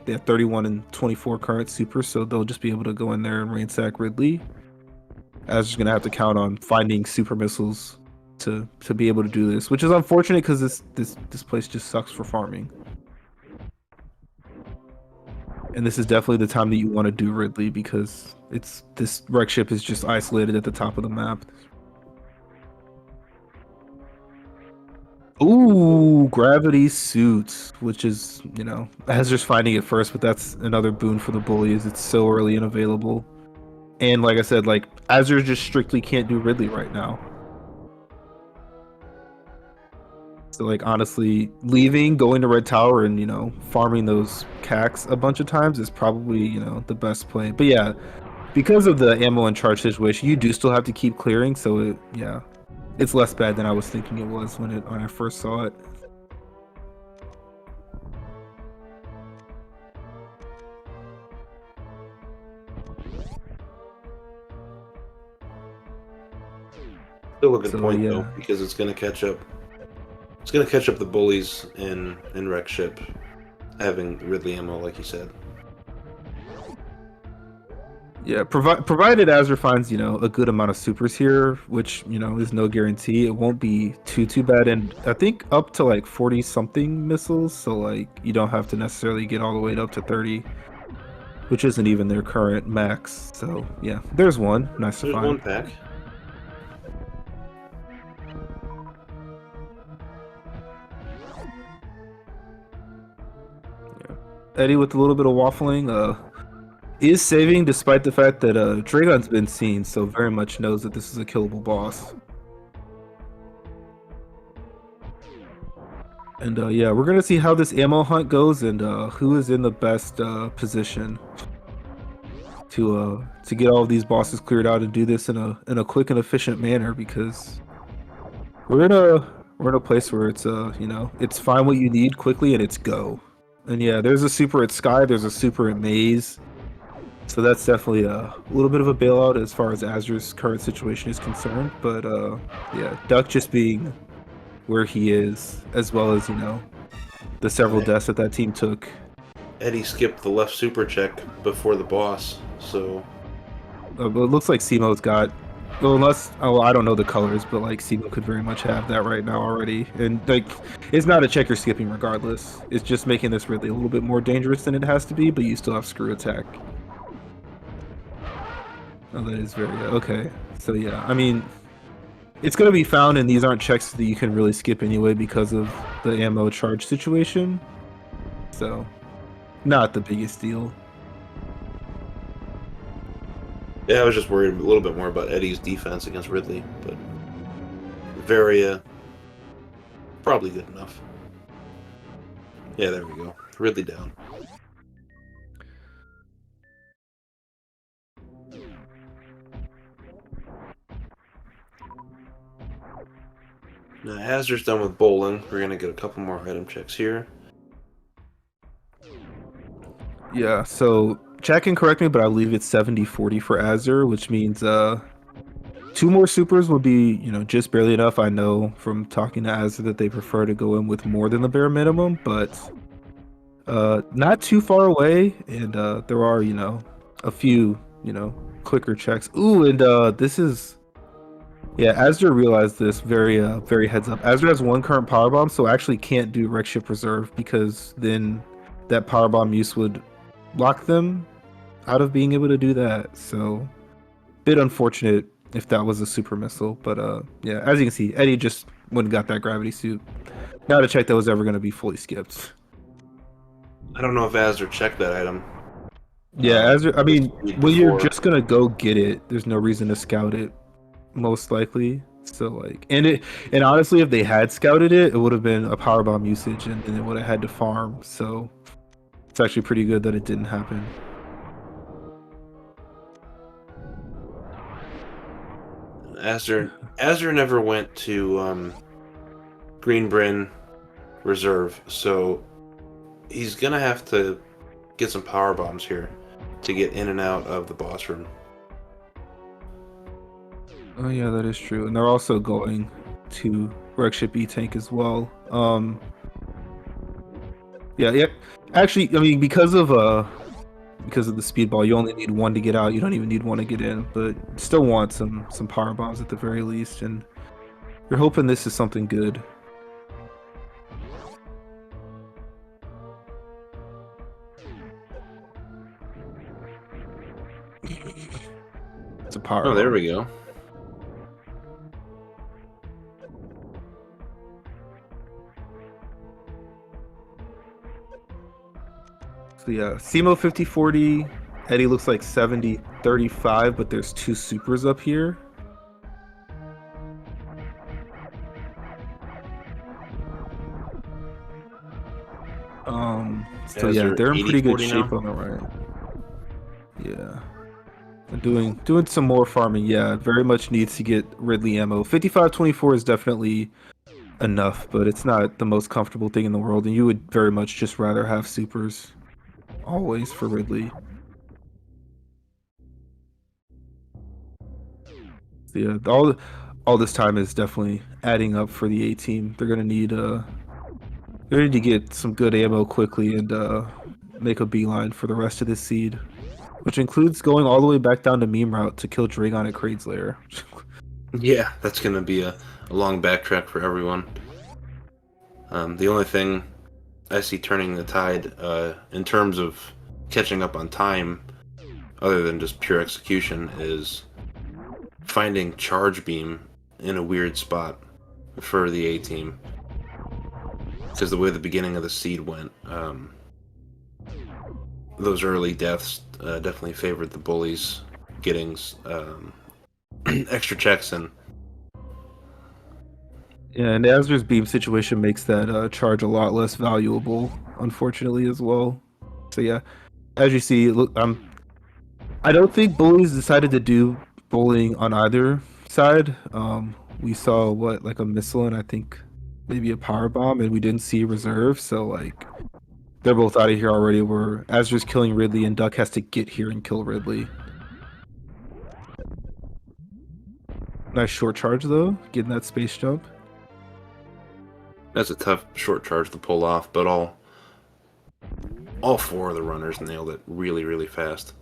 they have 31 and 24 current supers, so they'll just be able to go in there and ransack Ridley. Azure's going to have to count on finding super missiles to be able to do this, which is unfortunate because this place just sucks for farming. And this is definitely the time that you want to do Ridley because this Rex ship is just isolated at the top of the map. Ooh, gravity suits, which is Azur's finding it first, but that's another boon for the bullies. It's so early and available, and like I said, like Azure just strictly can't do Ridley right now. So like honestly, leaving, going to Red Tower, and farming those cacks a bunch of times is probably the best play. But yeah, because of the ammo and charge situation, you do still have to keep clearing. So it's less bad than I was thinking it was when I first saw it. Still a good point though, because it's going to catch up. It's going to catch up the bullies in Rex ship, having Ridley ammo, like you said. Yeah, provided Azure finds a good amount of supers here, which is no guarantee. It won't be too bad, and I think up to like 40 something missiles, so like you don't have to necessarily get all the way up to 30, which isn't even their current max. So yeah, there's one. Nice to find. One pack. Eddie with a little bit of waffling is saving despite the fact that Dragon's been seen, so very much knows that this is a killable boss. And yeah, we're gonna see how this ammo hunt goes and who is in the best position to get all of these bosses cleared out and do this in a quick and efficient manner because we're in a place where it's you know, it's find what you need quickly and it's go. And yeah, there's a super at Sky, there's a super at Maze. So that's definitely a little bit of a bailout as far as Azur's current situation is concerned. But yeah, Duck just being where he is, as well as, you know, the several deaths that that team took. Eddie skipped the left super check before the boss, so But it looks like Simo's got, well, unless, oh, I don't know the colors, but like Simo could very much have that right now already. And like, it's not a check you're skipping regardless. It's just making this really a little bit more dangerous than it has to be, but you still have screw attack. Oh, that is very okay. So yeah, I mean, it's gonna be found, and these aren't checks that you can really skip anyway because of the ammo charge situation. So, not the biggest deal. yeah, I was just worried a little bit more about Eddie's defense against Ridley, but very probably good enough. Yeah, there we go. Ridley down. Now, Hazard's done with bowling. We're gonna get a couple more item checks here. Yeah, so Jack can correct me, but I believe it's 70-40 for Azure, which means two more supers would be, you know, just barely enough. I know from talking to Azure that they prefer to go in with more than the bare minimum, but not too far away, and there are, you know, a few, you know, clicker checks. Ooh, and this is, yeah, Azure realized this very heads up. Azure has one current power bomb, so actually can't do Wreck Ship Reserve because then that power bomb use would lock them out of being able to do that. So, bit unfortunate if that was a super missile, but yeah, as you can see, Eddie just went and got that gravity suit. Not a check that was ever going to be fully skipped. I don't know if Azure checked that item. Yeah, Azure. I mean, when you're Before. just gonna go get it, there's no reason to scout it, most likely. So like, and honestly, if they had scouted it, it would have been a power bomb usage, and then it would have had to farm. So it's actually pretty good that it didn't happen. Azure never went to Green Bryn Reserve, so he's gonna have to get some power bombs here to get in and out of the boss room. Oh yeah, that is true. And they're also going to Wreck Ship E Tank as well. Yeah. Actually, I mean, because of the speedball, you only need one to get out. You don't even need one to get in, but still want some power bombs at the very least. And you're hoping this is something good. It's a power. Oh, there we go. So yeah, Simo 50-40, Eddie looks like 70-35, but there's two supers up here. So yeah, they're in pretty good shape on the right. Yeah. Doing some more farming, yeah. Very much needs to get Ridley ammo. 55-24 is definitely enough, but it's not the most comfortable thing in the world, and you would very much just rather have supers. Always for Ridley. So yeah, all this time is definitely adding up for the A team. They're gonna need to get some good ammo quickly and make a beeline for the rest of this seed, which includes going all the way back down to meme route to kill Dragon at Kraid's lair. Yeah, that's gonna be a long backtrack for everyone. The only thing I see turning the tide in terms of catching up on time, other than just pure execution, is finding Charge Beam in a weird spot for the A team. Because the way the beginning of the seed went, those early deaths definitely favored the Bullies getting extra checks in. Yeah, and Azra's beam situation makes that charge a lot less valuable, unfortunately, as well. So yeah, as you see, look, I don't think Bullies decided to do bullying on either side. We saw what, like a missile and I think maybe a power bomb, and we didn't see reserve. So like they're both out of here already. Where Azra's killing Ridley and Duck has to get here and kill Ridley. Nice short charge though, getting that space jump. That's a tough short charge to pull off, but all four of the runners nailed it really, really fast.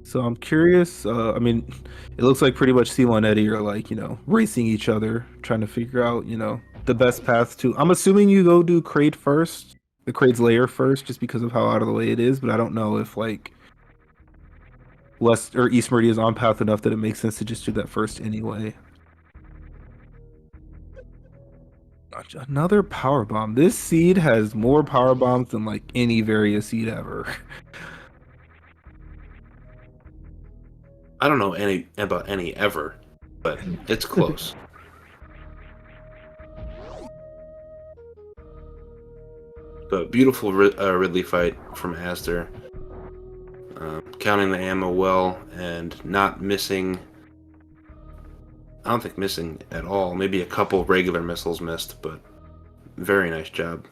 So I'm curious. I mean, it looks like pretty much Simo and Eddie are like, racing each other, trying to figure out, the best path to. I'm assuming you go do Kraid first, the Kraid's layer first, just because of how out of the way it is. But I don't know if like West or East Meridian is on path enough that it makes sense to just do that first anyway. Another power bomb. This seed has more power bombs than like any various seed ever. I don't know about any ever, but it's close. But beautiful Ridley fight from Aster. Counting the ammo well and not missing. I don't think missing at all. Maybe a couple regular missiles missed, but very nice job.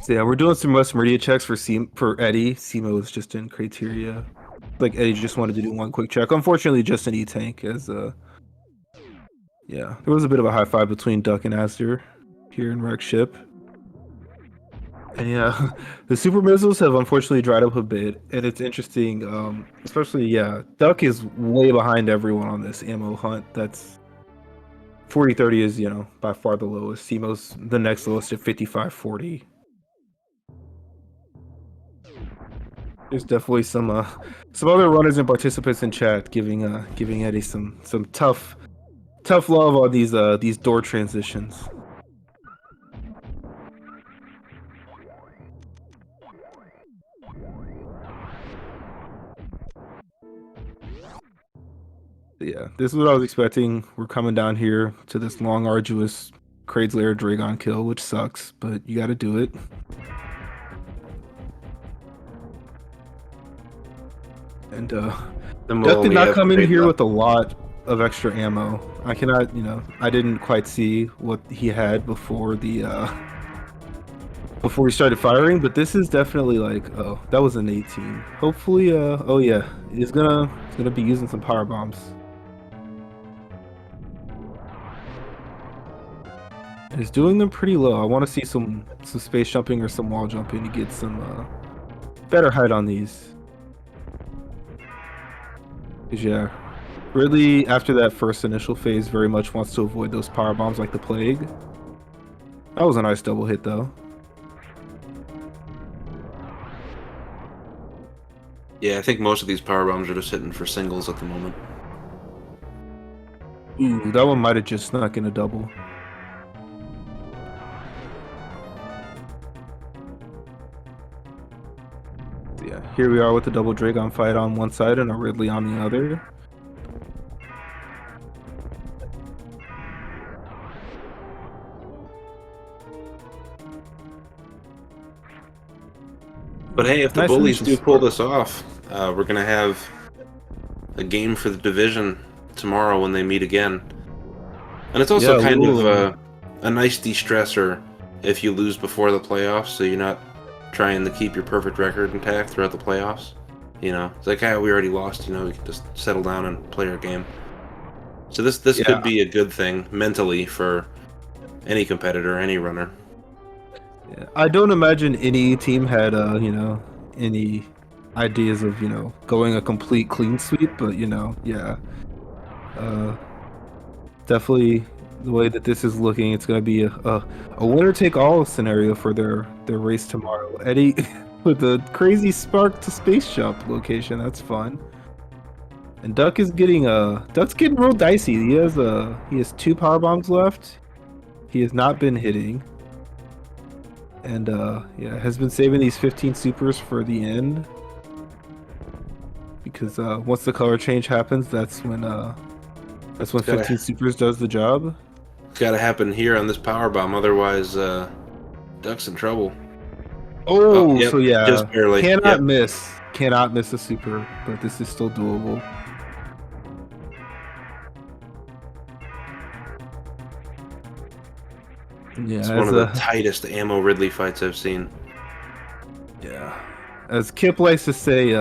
So yeah, we're doing some West Meridian checks for Eddie. Simo is just in criteria. Like Eddie just wanted to do one quick check. Unfortunately, just an E-tank as yeah, there was a bit of a high five between Duck and Aster here in Wreck Ship. And yeah, the super missiles have unfortunately dried up a bit, and it's interesting, especially yeah, Duck is way behind everyone on this ammo hunt. That's 40-30 is, by far the lowest. Simo's the next lowest at 55-40. There's definitely some other runners and participants in chat giving Eddie some tough love on these door transitions. Yeah, this is what I was expecting. We're coming down here to this long, arduous Kraid's Lair Dragon kill, which sucks, but you got to do it. And Duck did not come in here with a lot of extra ammo. I cannot, I didn't quite see what he had before before he started firing, but this is definitely like, oh, that was an 18. Hopefully, oh yeah, he's gonna be using some power bombs. He's doing them pretty low. I want to see some space jumping or some wall jumping to get some better height on these. Yeah, Ridley, after that first initial phase, very much wants to avoid those power bombs like the plague. That was a nice double hit, though. Yeah, I think most of these power bombs are just hitting for singles at the moment. Ooh, that one might have just snuck in a double. Yeah, here we are with the double Dragon fight on one side and a Ridley on the other. But hey, if the Bullies do pull this off, we're going to have a game for the division tomorrow when they meet again. And it's also kind of a nice de-stressor if you lose before the playoffs, so you're not trying to keep your perfect record intact throughout the playoffs. It's like, we already lost, we can just settle down and play our game. So this could be a good thing mentally for any competitor, any runner. Yeah, I don't imagine any team had, any ideas of, going a complete clean sweep, but, yeah. Definitely the way that this is looking, it's going to be a winner-take-all scenario for their race tomorrow. Eddie with the crazy spark to space jump location, that's fun. And Duck's getting real dicey. He has two power bombs left. He has not been hitting. And yeah, has been saving these 15 supers for the end. Because once the color change happens, that's when It's 15 supers does the job. gotta happen here on this power bomb, otherwise Duck's in trouble. Oh, Oh, yep, so yeah, just barely. Yep. cannot miss a super, but this is still doable. Yeah, It's one of the tightest ammo Ridley fights I've seen. yeah, as Kip likes to say,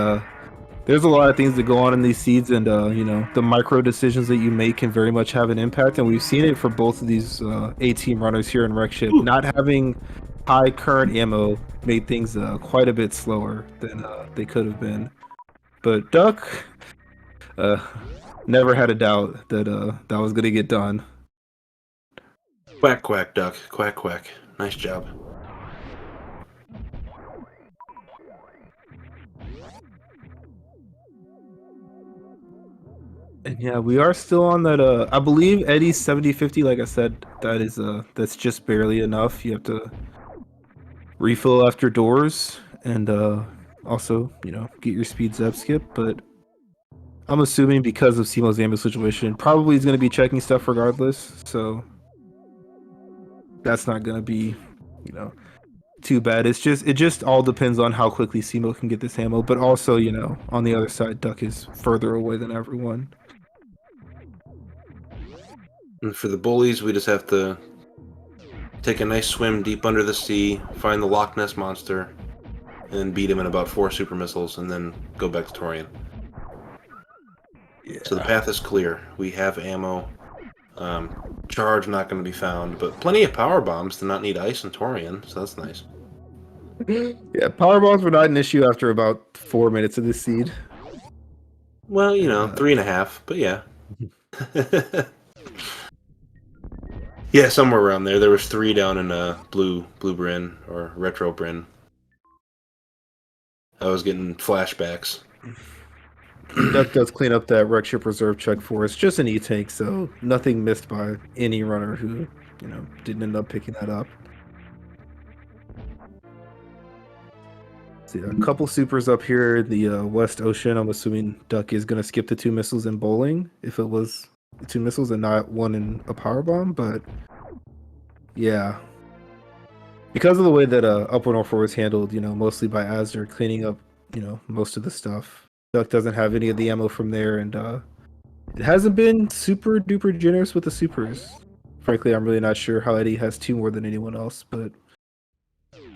there's a lot of things that go on in these seeds, and you know, the micro decisions that you make can very much have an impact, and we've seen it for both of these A-team runners here in Wreck Ship. Ooh. Not having high current ammo made things quite a bit slower than they could have been. But Duck uh, never had a doubt that that was gonna get done. Quack, quack, Duck. Quack, quack. Nice job. And yeah, we are still on that I believe Eddie's 70-50, like I said, that's just barely enough. You have to refill after doors and also, you know, get your speeds up skip, but I'm assuming because of Simo's ammo situation, probably he's gonna be checking stuff regardless, so that's not gonna be, you know, too bad. It just all depends on how quickly Simo can get this ammo, but also, you know, on the other side, Duck is further away than everyone. And for the bullies, we just have to take a nice swim deep under the sea, find the Loch Ness monster, and beat him in about 4 super missiles, and then go back to Torian. Yeah. So the path is clear. We have ammo. Charge not going to be found, but plenty of power bombs to not need ice and Torian, so that's nice. Yeah, power bombs were not an issue after about 4 minutes of this seed. Well, you know, 3.5, but yeah. Yeah, somewhere around there. There was 3 down in blue Bryn or retro Bryn. I was getting flashbacks. Duck does clean up that wreck ship reserve check for us. Just an E-tank, so nothing missed by any runner who, you know, didn't end up picking that up. See, a couple supers up here in the West Ocean. I'm assuming Duck is going to skip the 2 missiles in bowling if it was 2 missiles and not 1 in a power bomb, but yeah. Because of the way that Up 104 was handled, you know, mostly by Azure cleaning up, you know, most of the stuff. Duck doesn't have any of the ammo from there, and it hasn't been super duper generous with the supers. Frankly, I'm really not sure how Eddie has 2 more than anyone else, but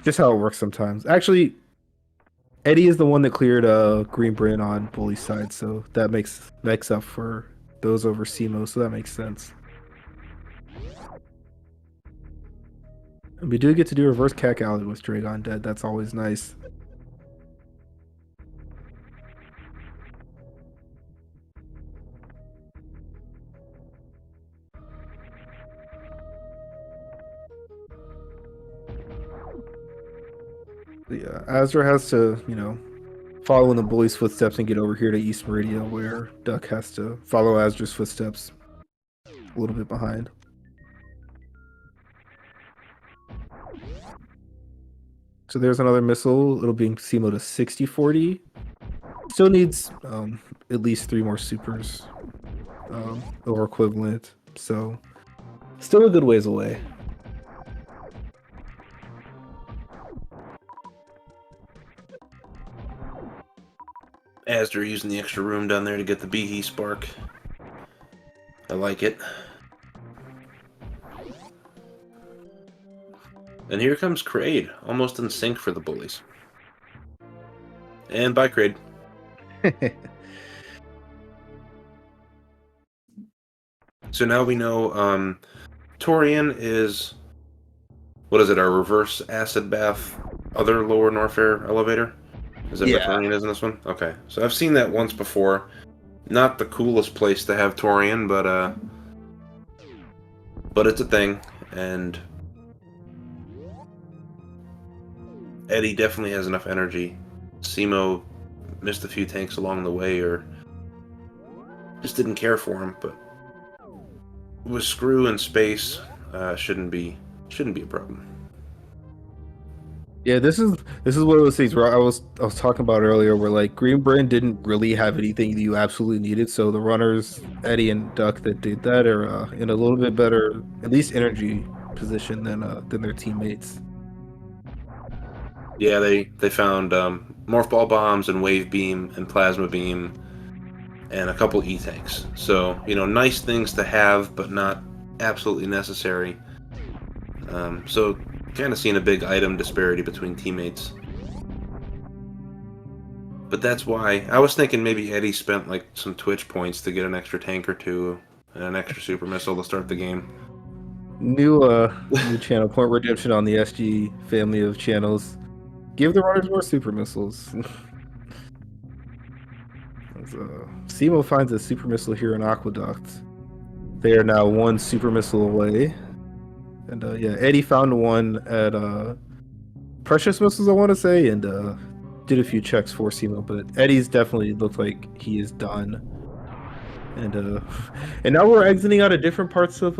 just how it works sometimes. Actually, Eddie is the one that cleared Green Bryn on Bully's side, so that makes up for those over Simo, so that makes sense. And we do get to do reverse cack alley with Dragon dead. That's always nice. Yeah, Azra has to, you know, follow in the Bully's footsteps and get over here to East Meridia, where Duck has to follow Azra's footsteps a little bit behind. So there's another missile. It'll bring Simo to 60-40. Still needs at least 3 more supers or equivalent. So still a good ways away. Asder using the extra room down there to get the Behe spark. I like it. And here comes Kraid, almost in sync for the bullies. And bye, Kraid. So now we know Torian is, what is it, our reverse acid bath other lower Norfair elevator? Is that what Torian is in this one? Okay, so I've seen that once before. Not the coolest place to have Torian, but it's a thing, and Eddie definitely has enough energy. Simo missed a few tanks along the way, or just didn't care for him. But with Screw in space, shouldn't be a problem. Yeah, this is one of those things where I was talking about earlier, where like Green Britain didn't really have anything that you absolutely needed, so the runners Eddie and Duck that did that are in a little bit better, at least energy position than their teammates. Yeah, they found morph ball bombs and wave beam and plasma beam and a couple E-tanks. So, nice things to have, but not absolutely necessary. So, kind of seeing a big item disparity between teammates. But that's why I was thinking maybe Eddie spent like some Twitch points to get an extra tank or two and an extra super missile to start the game. New channel, Point Redemption on the SG family of channels. Give the runners more super missiles. Simo finds a super missile here in Aqueduct. They are now one super missile away. And yeah, Eddie found one at Precious Missiles, I want to say, and did a few checks for Simo, but Eddie's definitely looked like he is done. And and now we're exiting out of different parts of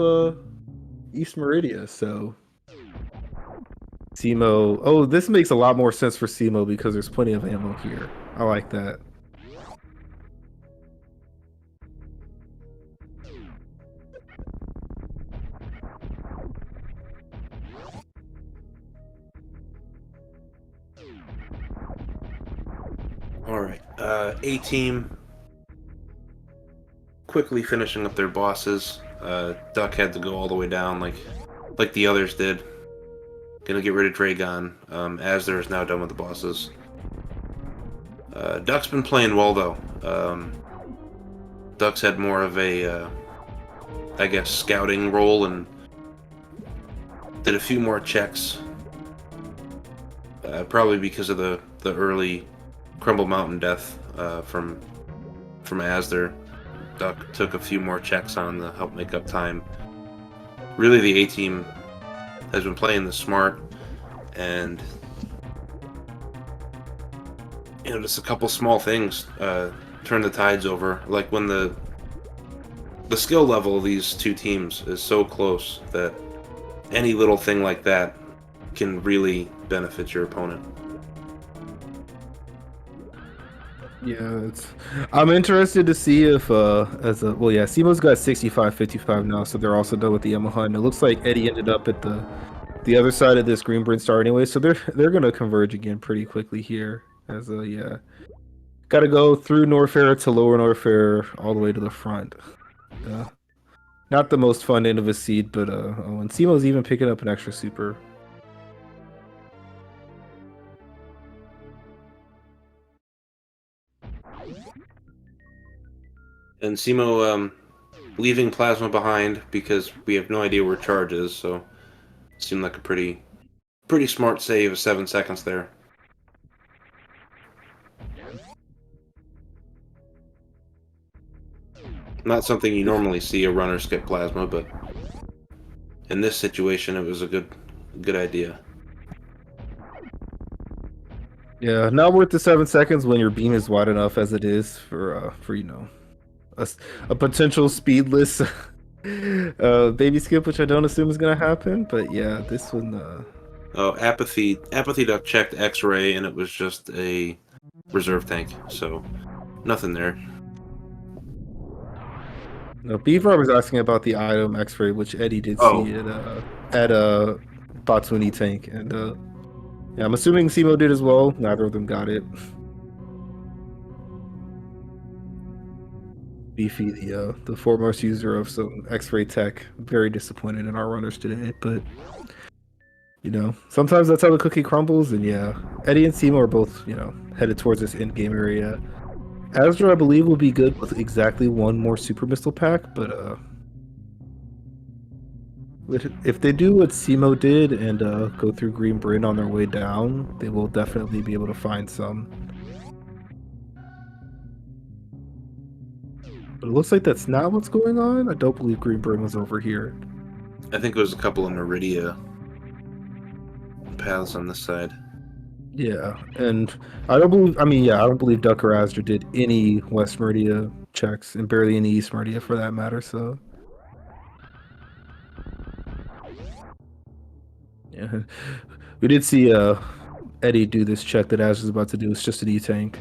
East Meridia, so Simo. Oh, this makes a lot more sense for Simo because there's plenty of ammo here. I like that. All right, A team quickly finishing up their bosses. Duck had to go all the way down like the others did. Gonna get rid of Dragon. Asder is now done with the bosses. Duck's been playing well though. Duck's had more of a, I guess, scouting role and did a few more checks. Probably because of the early Crumble Mountain death from Asder. Duck took a few more checks on to help make up time. Really, the A team has been playing this smart, and just a couple small things turn the tides over. Like when the skill level of these two teams is so close that any little thing like that can really benefit your opponent. Yeah, I'm interested to see if Simo's got 65-55 now, so they're also done with the ammo hunt. It looks like Eddie ended up at the other side of this Green Britain star anyway, so they're gonna converge again pretty quickly here. Gotta go through Norfair to Lower Norfair all the way to the front. Not the most fun end of a seed, but and Simo's even picking up an extra super. And Simo leaving Plasma behind because we have no idea where Charge is, so it seemed like a pretty smart save of 7 seconds there. Not something you normally see a runner skip Plasma, but in this situation, it was a good idea. Yeah, not worth the 7 seconds when your beam is wide enough as it is for a potential speedless baby skip, which I don't assume is gonna happen. But yeah, this one. Oh, Apathy Duck checked X-ray, and it was just a reserve tank, so nothing there. No, Beaver was asking about the item X-ray, which Eddie did see at a Batsuni tank, and yeah, I'm assuming Simo did as well. Neither of them got it. Beefy, the foremost user of some X-ray tech, very disappointed in our runners today, but sometimes that's how the cookie crumbles. And yeah, Eddie and Simo are both headed towards this end game area. Asdra, I believe, will be good with exactly one more super missile pack, but if they do what Simo did and go through Green Britain on their way down, they will definitely be able to find some. But it looks like that's not what's going on. I don't believe Green Britain was over here. I think there was a couple of Meridia paths on this side. Yeah, and I don't believe Duck or Asdra did any West Meridia checks and barely any Smartia for that matter. So yeah, we did see Eddie do this check that Ash is about to do. It's just an E tank.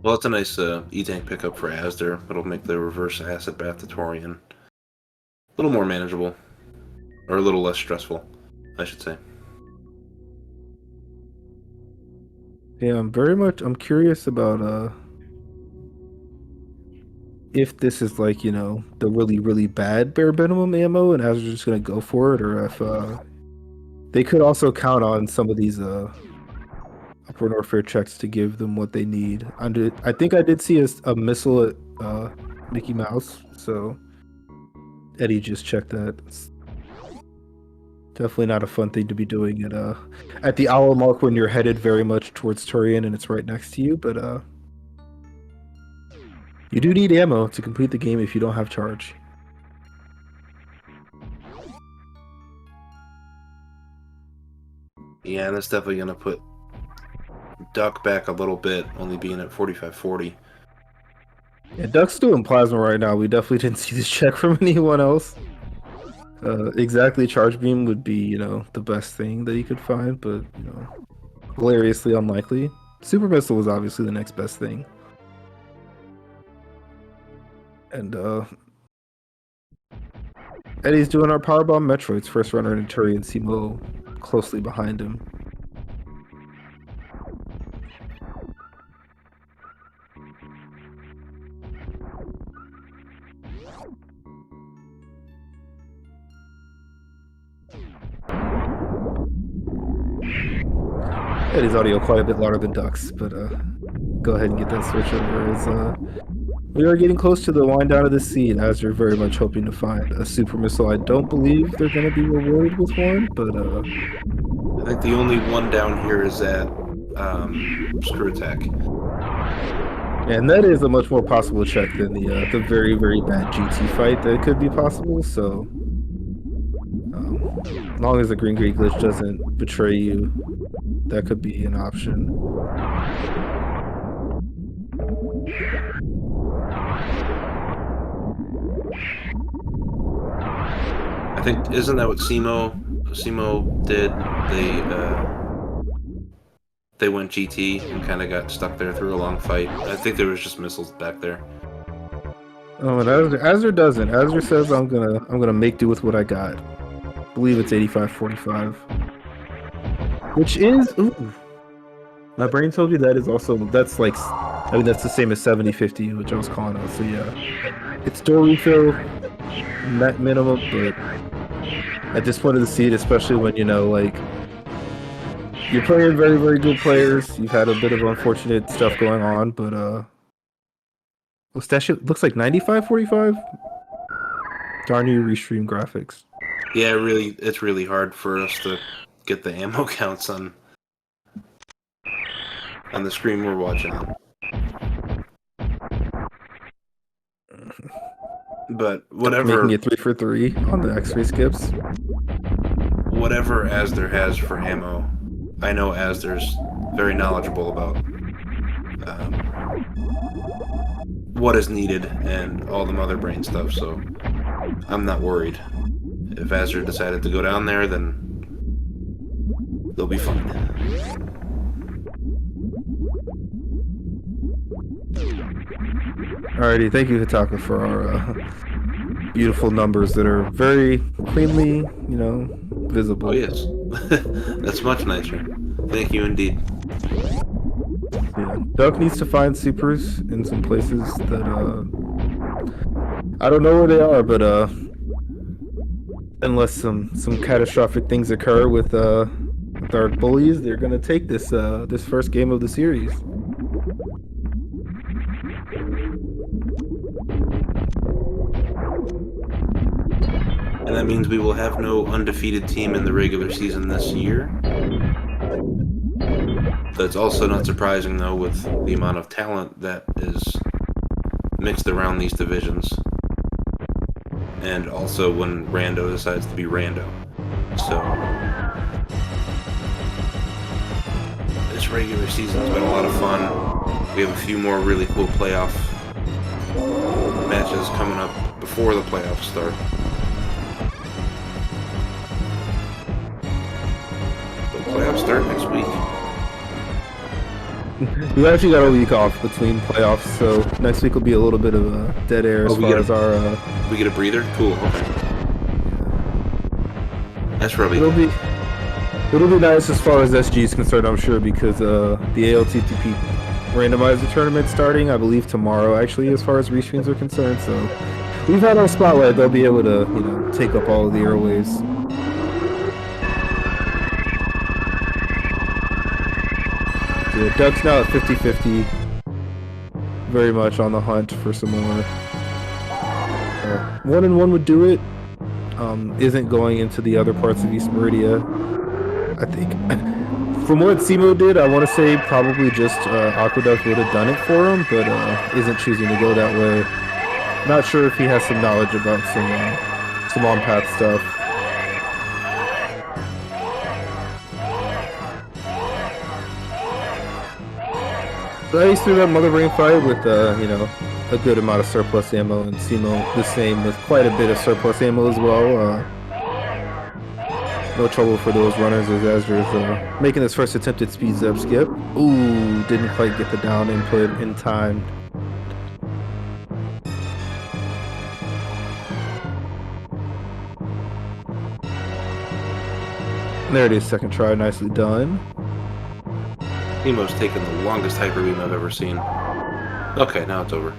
Well, it's a nice E-Tank pickup for Asder. It'll make the reverse acid bath Torian a little more manageable. Or a little less stressful, I should say. Yeah, I'm curious about if this is like, you know, the really, really bad bare minimum ammo and Azur's just gonna go for it, or if they could also count on some of these upward warfare checks to give them what they need. I think I did see a missile at Mickey Mouse, so Eddie just checked that. It's definitely not a fun thing to be doing at the hour mark when you're headed very much towards Turian and it's right next to you, but you do need ammo to complete the game if you don't have charge. Yeah, and that's definitely going to put Duck back a little bit, only being at 45-40. Yeah, Duck's doing plasma right now. We definitely didn't see this check from anyone else. Exactly, charge beam would be, you know, the best thing that you could find, but, you know, hilariously unlikely. Super missile was obviously the next best thing. And Eddie's doing our powerbomb Metroid's first runner in Turi and Simo closely behind him. Eddie's audio quite a bit louder than Duck's, but go ahead and get that switch over. As we are getting close to the wind down of the scene, as you're very much hoping to find a super missile. I don't believe they're going to be rewarded with one, but I think the only one down here is at Screw Attack. And that is a much more possible check than the very, very bad GT fight that could be possible. So as long as the green glitch doesn't betray you, that could be an option. I think, isn't that what Simo did? They went GT and kind of got stuck there through a long fight. I think there was just missiles back there. Oh, and Azure doesn't. Azure says I'm gonna make do with what I got. I believe it's 85-45. Which is, ooh. My brain told you that is also, that's like, I mean, that's the same as 70-50, which I was calling out. So yeah, it's door refill, net minimum, but at this point of the seed, especially when, you know, like, you're playing very, very good players, you've had a bit of unfortunate stuff going on, but, what's that shit? Looks like 95-45? Darn you, restream graphics. Yeah, it's really hard for us to get the ammo counts on the screen we're watching on. But whatever, making it 3 for 3 on the X-ray skips. Whatever Asder has for ammo, I know Asder's very knowledgeable about what is needed and all the mother brain stuff. So I'm not worried. If Asder decided to go down there, then they'll be fine. Alrighty, thank you, Hitaka, for our beautiful numbers that are very cleanly, you know, visible. Oh yes, that's much nicer. Thank you indeed. Yeah, Duck needs to find supers in some places that I don't know where they are, but unless some catastrophic things occur with our bullies, they're gonna take this this first game of the series. And that means we will have no undefeated team in the regular season this year. That's also not surprising, though, with the amount of talent that is mixed around these divisions. And also when Rando decides to be Rando. So This regular season's been a lot of fun. We have a few more really cool playoff matches coming up before the playoffs start. The playoffs start next week. We actually got a week off between playoffs, so next week will be a little bit of a dead air as far as our. We get a breather? Cool, okay. That's probably. It'll be nice as far as SG is concerned, I'm sure, because the ALTTP randomizer tournament starting, I believe, tomorrow, actually, as far as restreams are concerned. So we've had our spotlight. They'll be able to, take up all of the airways. Yeah, Duck's now at 50-50. Very much on the hunt for some more. 1-1 would do it. Isn't going into the other parts of East Meridia. I think from what Simo did, I want to say probably just Aqueduct would have done it for him, but isn't choosing to go that way. Not sure if he has some knowledge about some on-path stuff. So I used to do that Mother Brain fight with a good amount of surplus ammo, and Simo the same with quite a bit of surplus ammo as well. No trouble for those runners as Azra's making his first attempted speed zap skip. Ooh, didn't quite get the down input in time. There it is, second try, nicely done. Nemo's taken the longest hyper beam I've ever seen. Okay, now it's over.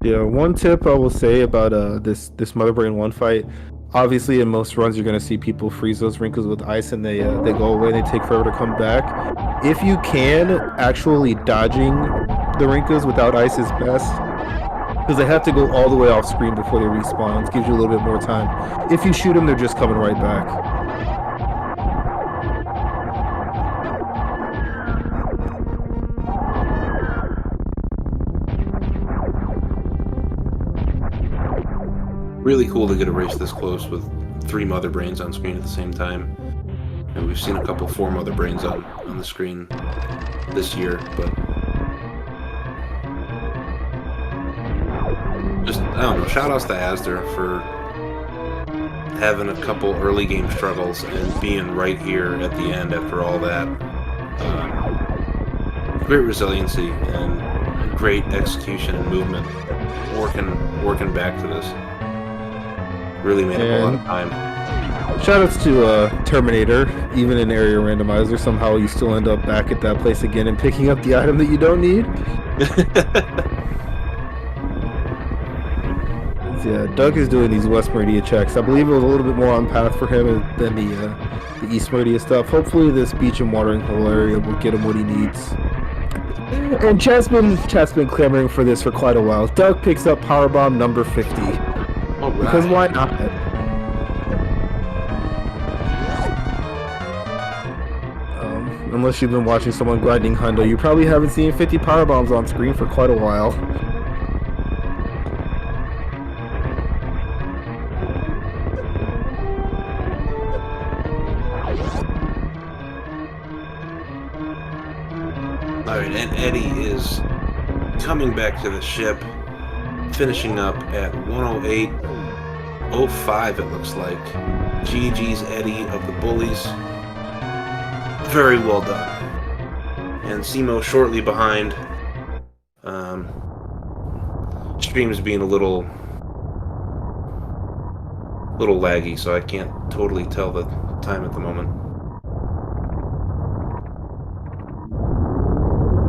Yeah, one tip I will say about this Mother Brain 1 fight. Obviously, in most runs, you're going to see people freeze those wrinkles with ice, and they go away. They take forever to come back. If you can, actually dodging the wrinkles without ice is best, because they have to go all the way off screen before they respawn. It gives you a little bit more time. If you shoot them, they're just coming right back. Really cool to get a race this close with 3 Mother Brains on screen at the same time. And we've seen a couple 4 Mother Brains on the screen this year, but just, I don't know, shout outs to Asda for having a couple early game struggles and being right here at the end after all that. Great resiliency and great execution and movement, working back to this. Really made up a lot of time. Shoutouts to Terminator. Even in area randomizer, somehow you still end up back at that place again and picking up the item that you don't need. Yeah, Doug is doing these West Meridia checks. I believe it was a little bit more on path for him than the East Meridia stuff. Hopefully this beach and watering hole area will get him what he needs. And chat's been clamoring for this for quite a while. Doug picks up Powerbomb number 50. Right. Because why not? Unless you've been watching someone grinding Hundo, you probably haven't seen 50 power bombs on screen for quite a while. Alright, and Eddie is coming back to the ship, finishing up at 108.05, it looks like. GG's Eddie of the Bullies. Very well done. And Simo shortly behind. Stream's being a little laggy, so I can't totally tell the time at the moment.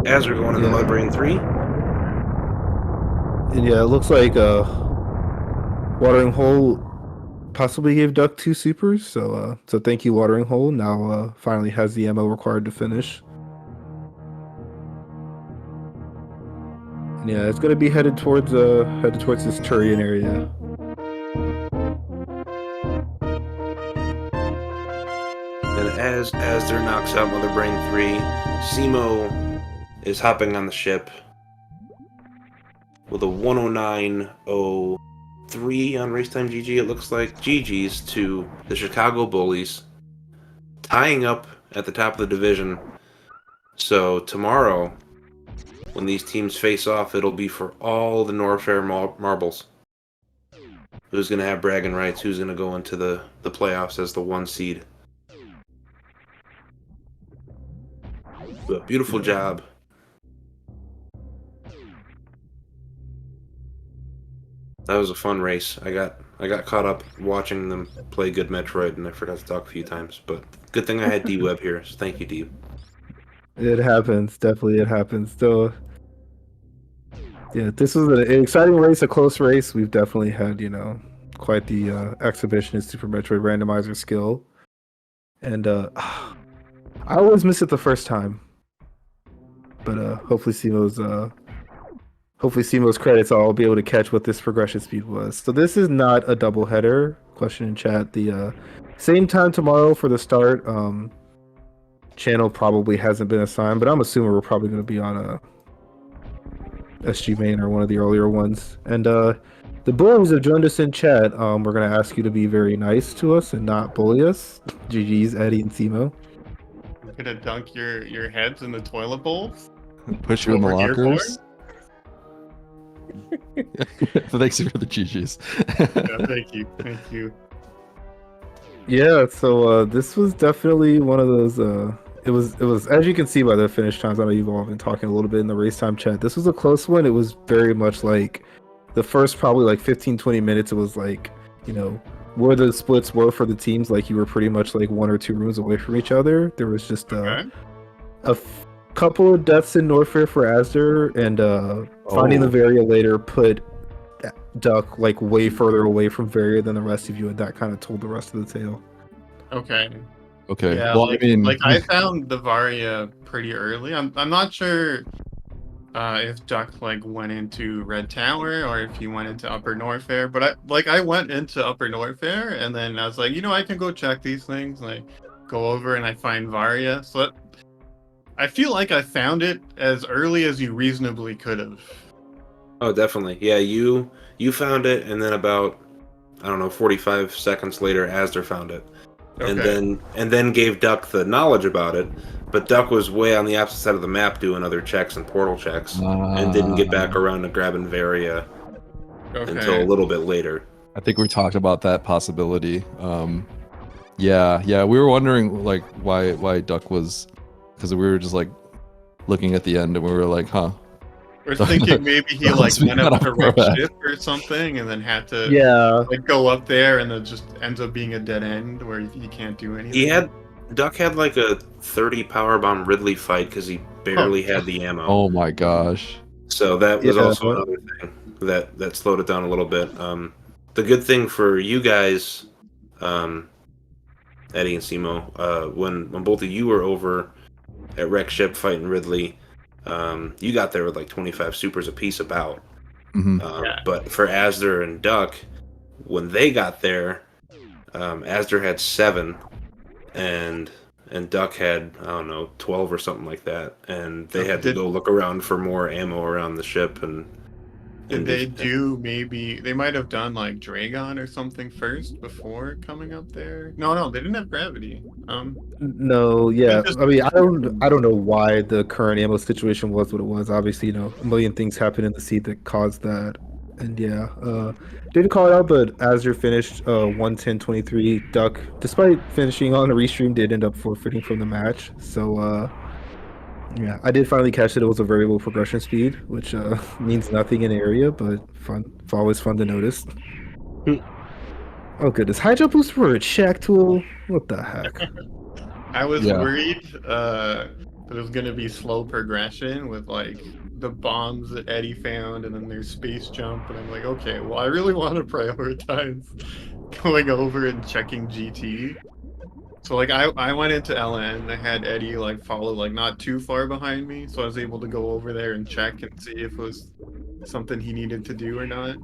As we're going into Mud Brain 3. And yeah, it looks like Watering Hole possibly gave Duck 2 supers, so thank you, Watering Hole. Now finally has the ammo required to finish. And yeah, it's gonna be headed towards this Turian area. as there knocks out Mother Brain 3, Simo is hopping on the ship with a 109.03 on Racetime GG. It looks like GG's to the Chicago Bullies, tying up at the top of the division. So tomorrow, when these teams face off, it'll be for all the Norfair marbles. Who's going to have bragging rights? Who's going to go into the playoffs as the 1 seed? But beautiful job. That was a fun race. I got caught up watching them play good Metroid, and I forgot to talk a few times. But good thing I had D-Web here, so thank you, D. It happens. Definitely, it happens. So, yeah, this was an exciting race, a close race. We've definitely had, quite the exhibition in Super Metroid Randomizer skill. And I always miss it the first time. But hopefully Simo's credits, I'll be able to catch what this progression speed was. So this is not a double header. Question in chat. The same time tomorrow for the start. Channel probably hasn't been assigned, but I'm assuming we're probably going to be on a SG main or one of the earlier ones. And the Bullies have joined us in chat. We're going to ask you to be very nice to us and not bully us. GG's, Eddie and Simo. I'm gonna dunk your heads in the toilet bowls. Push you in the Over here, lockers. Thanks for the GGs. Yeah, thank you. Yeah, so this was definitely one of those. It was as you can see by the finish times. I know you've all been talking a little bit in the race time chat. This was a close one. It was very much like the first probably like 15-20 minutes. It was like, where the splits were for the teams. Like you were pretty much like 1 or 2 rooms away from each other. There was just a couple of deaths in Norfair for Asder, and finding the Varia later put Duck like way further away from Varia than the rest of you, and that kind of told the rest of the tale. Okay. Okay. Yeah, Well, I mean, I found the Varia pretty early. I'm not sure if Duck like went into Red Tower or if he went into Upper Norfair, but I went into Upper Norfair and then I was like, I can go check these things. And I go over and I find Varia. So I feel like I found it as early as you reasonably could have. Oh, definitely. Yeah, you found it, and then about 45 seconds later, Asder found it, Okay. and then gave Duck the knowledge about it. But Duck was way on the opposite side of the map doing other checks and portal checks, and didn't get back around to grabbing Varia until a little bit later. I think we talked about that possibility. Yeah, we were wondering like why Duck was, because we were just like looking at the end and we were like, huh. We're thinking maybe he like went up to Red Ship or something and then had to like go up there and then just ends up being a dead end where you can't do anything. Duck had like a 30 powerbomb Ridley fight because he barely had the ammo. Oh my gosh. So that was also another thing that slowed it down a little bit. The good thing for you guys, Eddie and Simo, when both of you were over at Wreck Ship fighting Ridley, you got there with like 25 supers apiece about. But for Asder and Duck, when they got there, Asder had 7 and Duck had 12 or something like that, and they had to go look around for more ammo around the ship. Did they maybe they might have done like Dragon or something first before coming up there? No, they didn't have gravity. No, yeah. I mean, I don't know why the current ammo situation was what it was. Obviously, a million things happened in the seat that caused that. And yeah, didn't call it out, but Azure finished 110-23. Duck, despite finishing on a restream, did end up forfeiting from the match. So yeah, I did finally catch that it was a variable progression speed, which means nothing in area, but fun. It's always fun to notice. Oh goodness, high jump boost for a check tool. What the heck? I was worried that it was gonna be slow progression with like the bombs that Eddie found, and then there's space jump, and I'm like, okay, well, I really want to prioritize going over and checking GT. So like I went into LN, I had Eddie like follow like not too far behind me, so I was able to go over there and check and see if it was something he needed to do or not.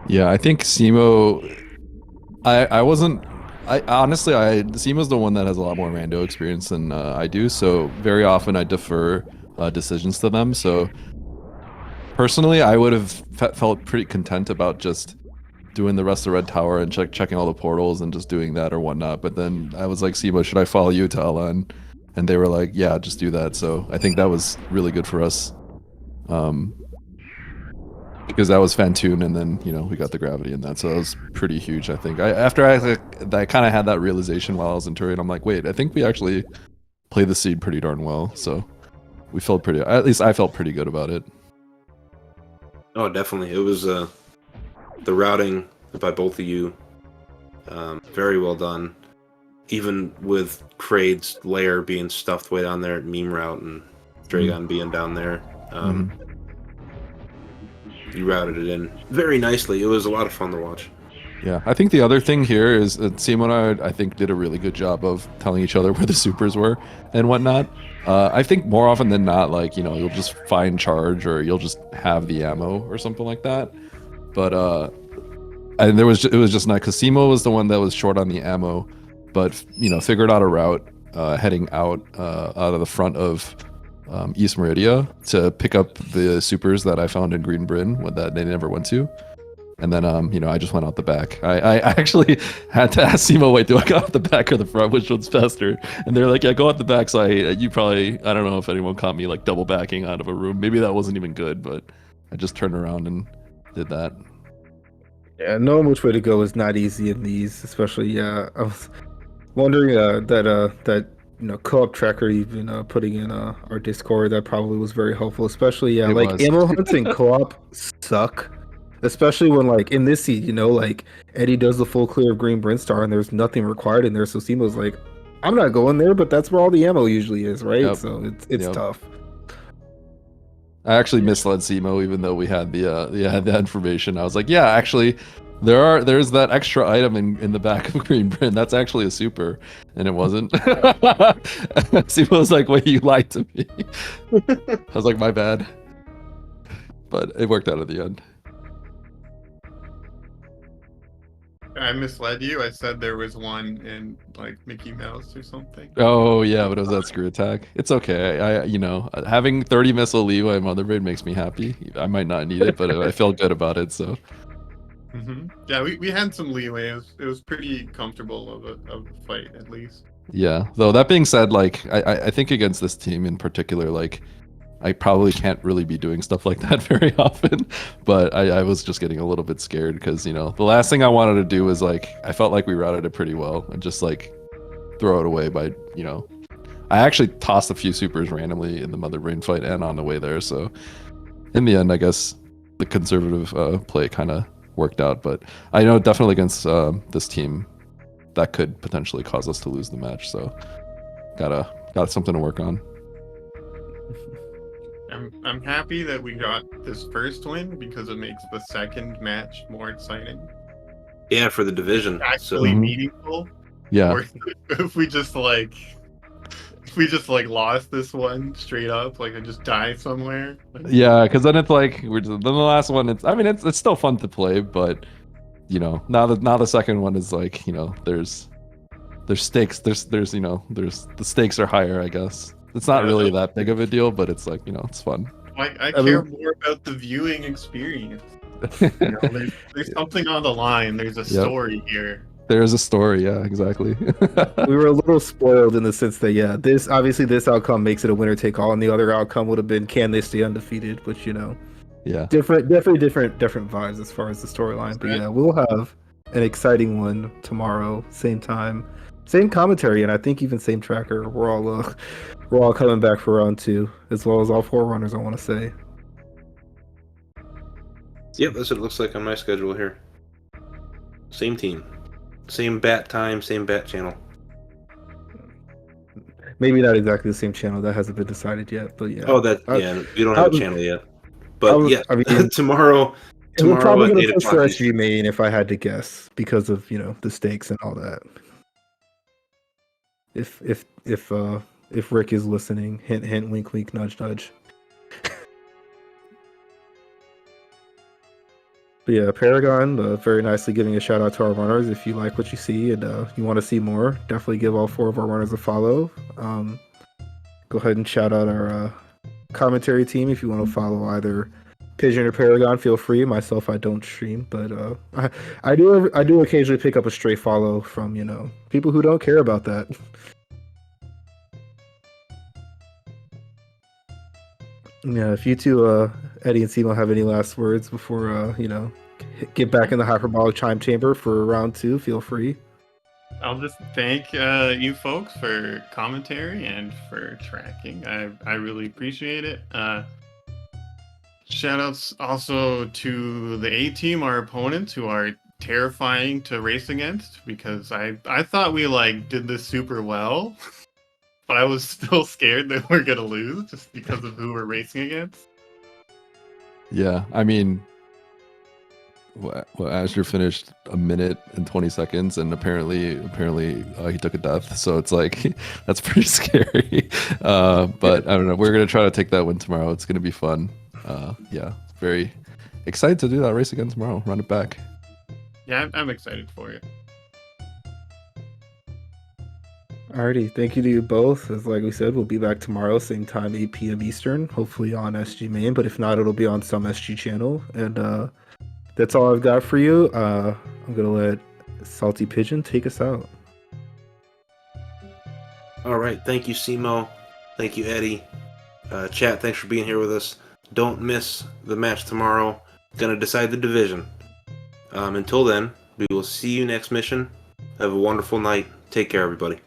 Yeah, I think Simo, I wasn't I honestly, Seema's the one that has a lot more rando experience than I do, so very often I defer decisions to them. So personally, I would have felt pretty content about just doing the rest of Red Tower and checking all the portals and just doing that or whatnot. But then I was like, Seema, should I follow you to LN? And they were like, yeah, just do that. So I think that was really good for us. Because that was Fantoon, and then we got the gravity in that, so that was pretty huge. I think after I kind of had that realization while I was in Turian, I'm like, wait, I think we actually played the seed pretty darn well. So we felt at least I felt pretty good about it. Oh, definitely. It was the routing by both of you, very well done. Even with Kraid's lair being stuffed way down there at meme route and Dragon being down there. You routed it in very nicely. It was a lot of fun to watch. Yeah, I think the other thing here is that Seema and I think did a really good job of telling each other where the supers were and whatnot. I think more often than not, like, you'll just find charge or you'll just have the ammo or something like that. But and it was just nice because Seema was the one that was short on the ammo, but figured out a route heading out of the front of East Meridia to pick up the supers that I found in Green Bryn that they never went to. And then, I just went out the back. I actually had to ask Seema, wait, do I go out the back or the front? Which one's faster? And they're like, yeah, go out the back. So I don't know if anyone caught me like double backing out of a room. Maybe that wasn't even good, but I just turned around and did that. Yeah, knowing which way to go is not easy in these, especially. I was wondering that co-op tracker you've been putting in our Discord, that probably was very helpful, especially ammo hunts and co-op suck, especially when like in this seed, like Eddie does the full clear of Green Brinstar and there's nothing required in there, so Seema's like, I'm not going there, but that's where all the ammo usually is, right? Yep. So it's tough. I actually misled Seemo, even though we had the information. I was like, yeah, actually, there's that extra item in the back of Green Bryn. That's actually a super, and it wasn't. Seemo was like, wait, you lied to me. I was like, my bad. But it worked out at the end. I misled you. I said there was one in like Mickey Mouse or something. Oh yeah, but it was that screw attack. It's okay. Having 30 missile leeway in Mother Brain makes me happy. I might not need it, but I felt good about it. So. Yeah, we had some leeway. It was pretty comfortable of a fight, at least. Yeah. Though that being said, like I think against this team in particular, like I probably can't really be doing stuff like that very often, but I was just getting a little bit scared because, the last thing I wanted to do was like, I felt like we routed it pretty well and just like throw it away by, I actually tossed a few supers randomly in the Mother Brain fight and on the way there. So in the end, I guess the conservative play kind of worked out, but I know definitely against this team that could potentially cause us to lose the match. So got something to work on. I'm happy that we got this first win because it makes the second match more exciting. Yeah, for the division. Actually meaningful. Yeah. Or if we just like lost this one straight up, like I just die somewhere. Yeah, because then it's like then the last one. It's still fun to play, but now the second one is like there's stakes. There's the stakes are higher, I guess. It's not really that big of a deal, but it's like, it's fun. I care more about the viewing experience. There's something on the line. There's a story here. There's a story, yeah, exactly. We were a little spoiled in the sense that, this outcome makes it a winner take all, and the other outcome would have been, can they stay undefeated? Which, definitely different vibes as far as the storyline. But yeah, we'll have an exciting one tomorrow, same time. Same commentary, and I think even same tracker. We're all coming back for round 2, as well as all 4 runners, I want to say. Yep, that's what it looks like on my schedule here. Same team. Same bat time, same bat channel. Maybe not exactly the same channel. That hasn't been decided yet, but yeah. Oh, we don't have a channel yet. But tomorrow we're probably at going 8 to push o'clock. for SG main if I had to guess, because of the stakes and all that. If Rick is listening, hint hint, wink wink, nudge nudge. But yeah, Paragon, very nicely giving a shout out to our runners. If you like what you see and you want to see more, definitely give all 4 of our runners a follow. Go ahead and shout out our commentary team if you want to follow either Pigeon or Paragon. Feel free. Myself, I don't stream, but I do occasionally pick up a stray follow from people who don't care about that. Yeah, if you two, Eddie and Simo, have any last words before get back in the hyperbolic chime chamber for round 2, feel free. I'll just thank you folks for commentary and for tracking. I really appreciate it. Shoutouts also to the A team, our opponents, who are terrifying to race against, because I thought we did this super well, but I was still scared that we're gonna lose just because of who we're racing against. Yeah, I mean, Azure finished 1 minute and 20 seconds, and apparently he took a death. So it's like that's pretty scary. But I don't know. We're gonna try to take that win tomorrow. It's gonna be fun. Yeah, very excited to do that race again tomorrow. Run it back. Yeah, I'm excited for it. Alrighty, thank you to you both. As like we said, we'll be back tomorrow, same time, 8 p.m. Eastern, hopefully on SG Main, but if not, it'll be on some SG channel. And that's all I've got for you. I'm gonna let Salty Pigeon take us out. All right, thank you, Simo. Thank you, Eddie. Chat, thanks for being here with us. Don't miss the match tomorrow. Gonna decide the division. Until then, we will see you next mission. Have a wonderful night. Take care, everybody.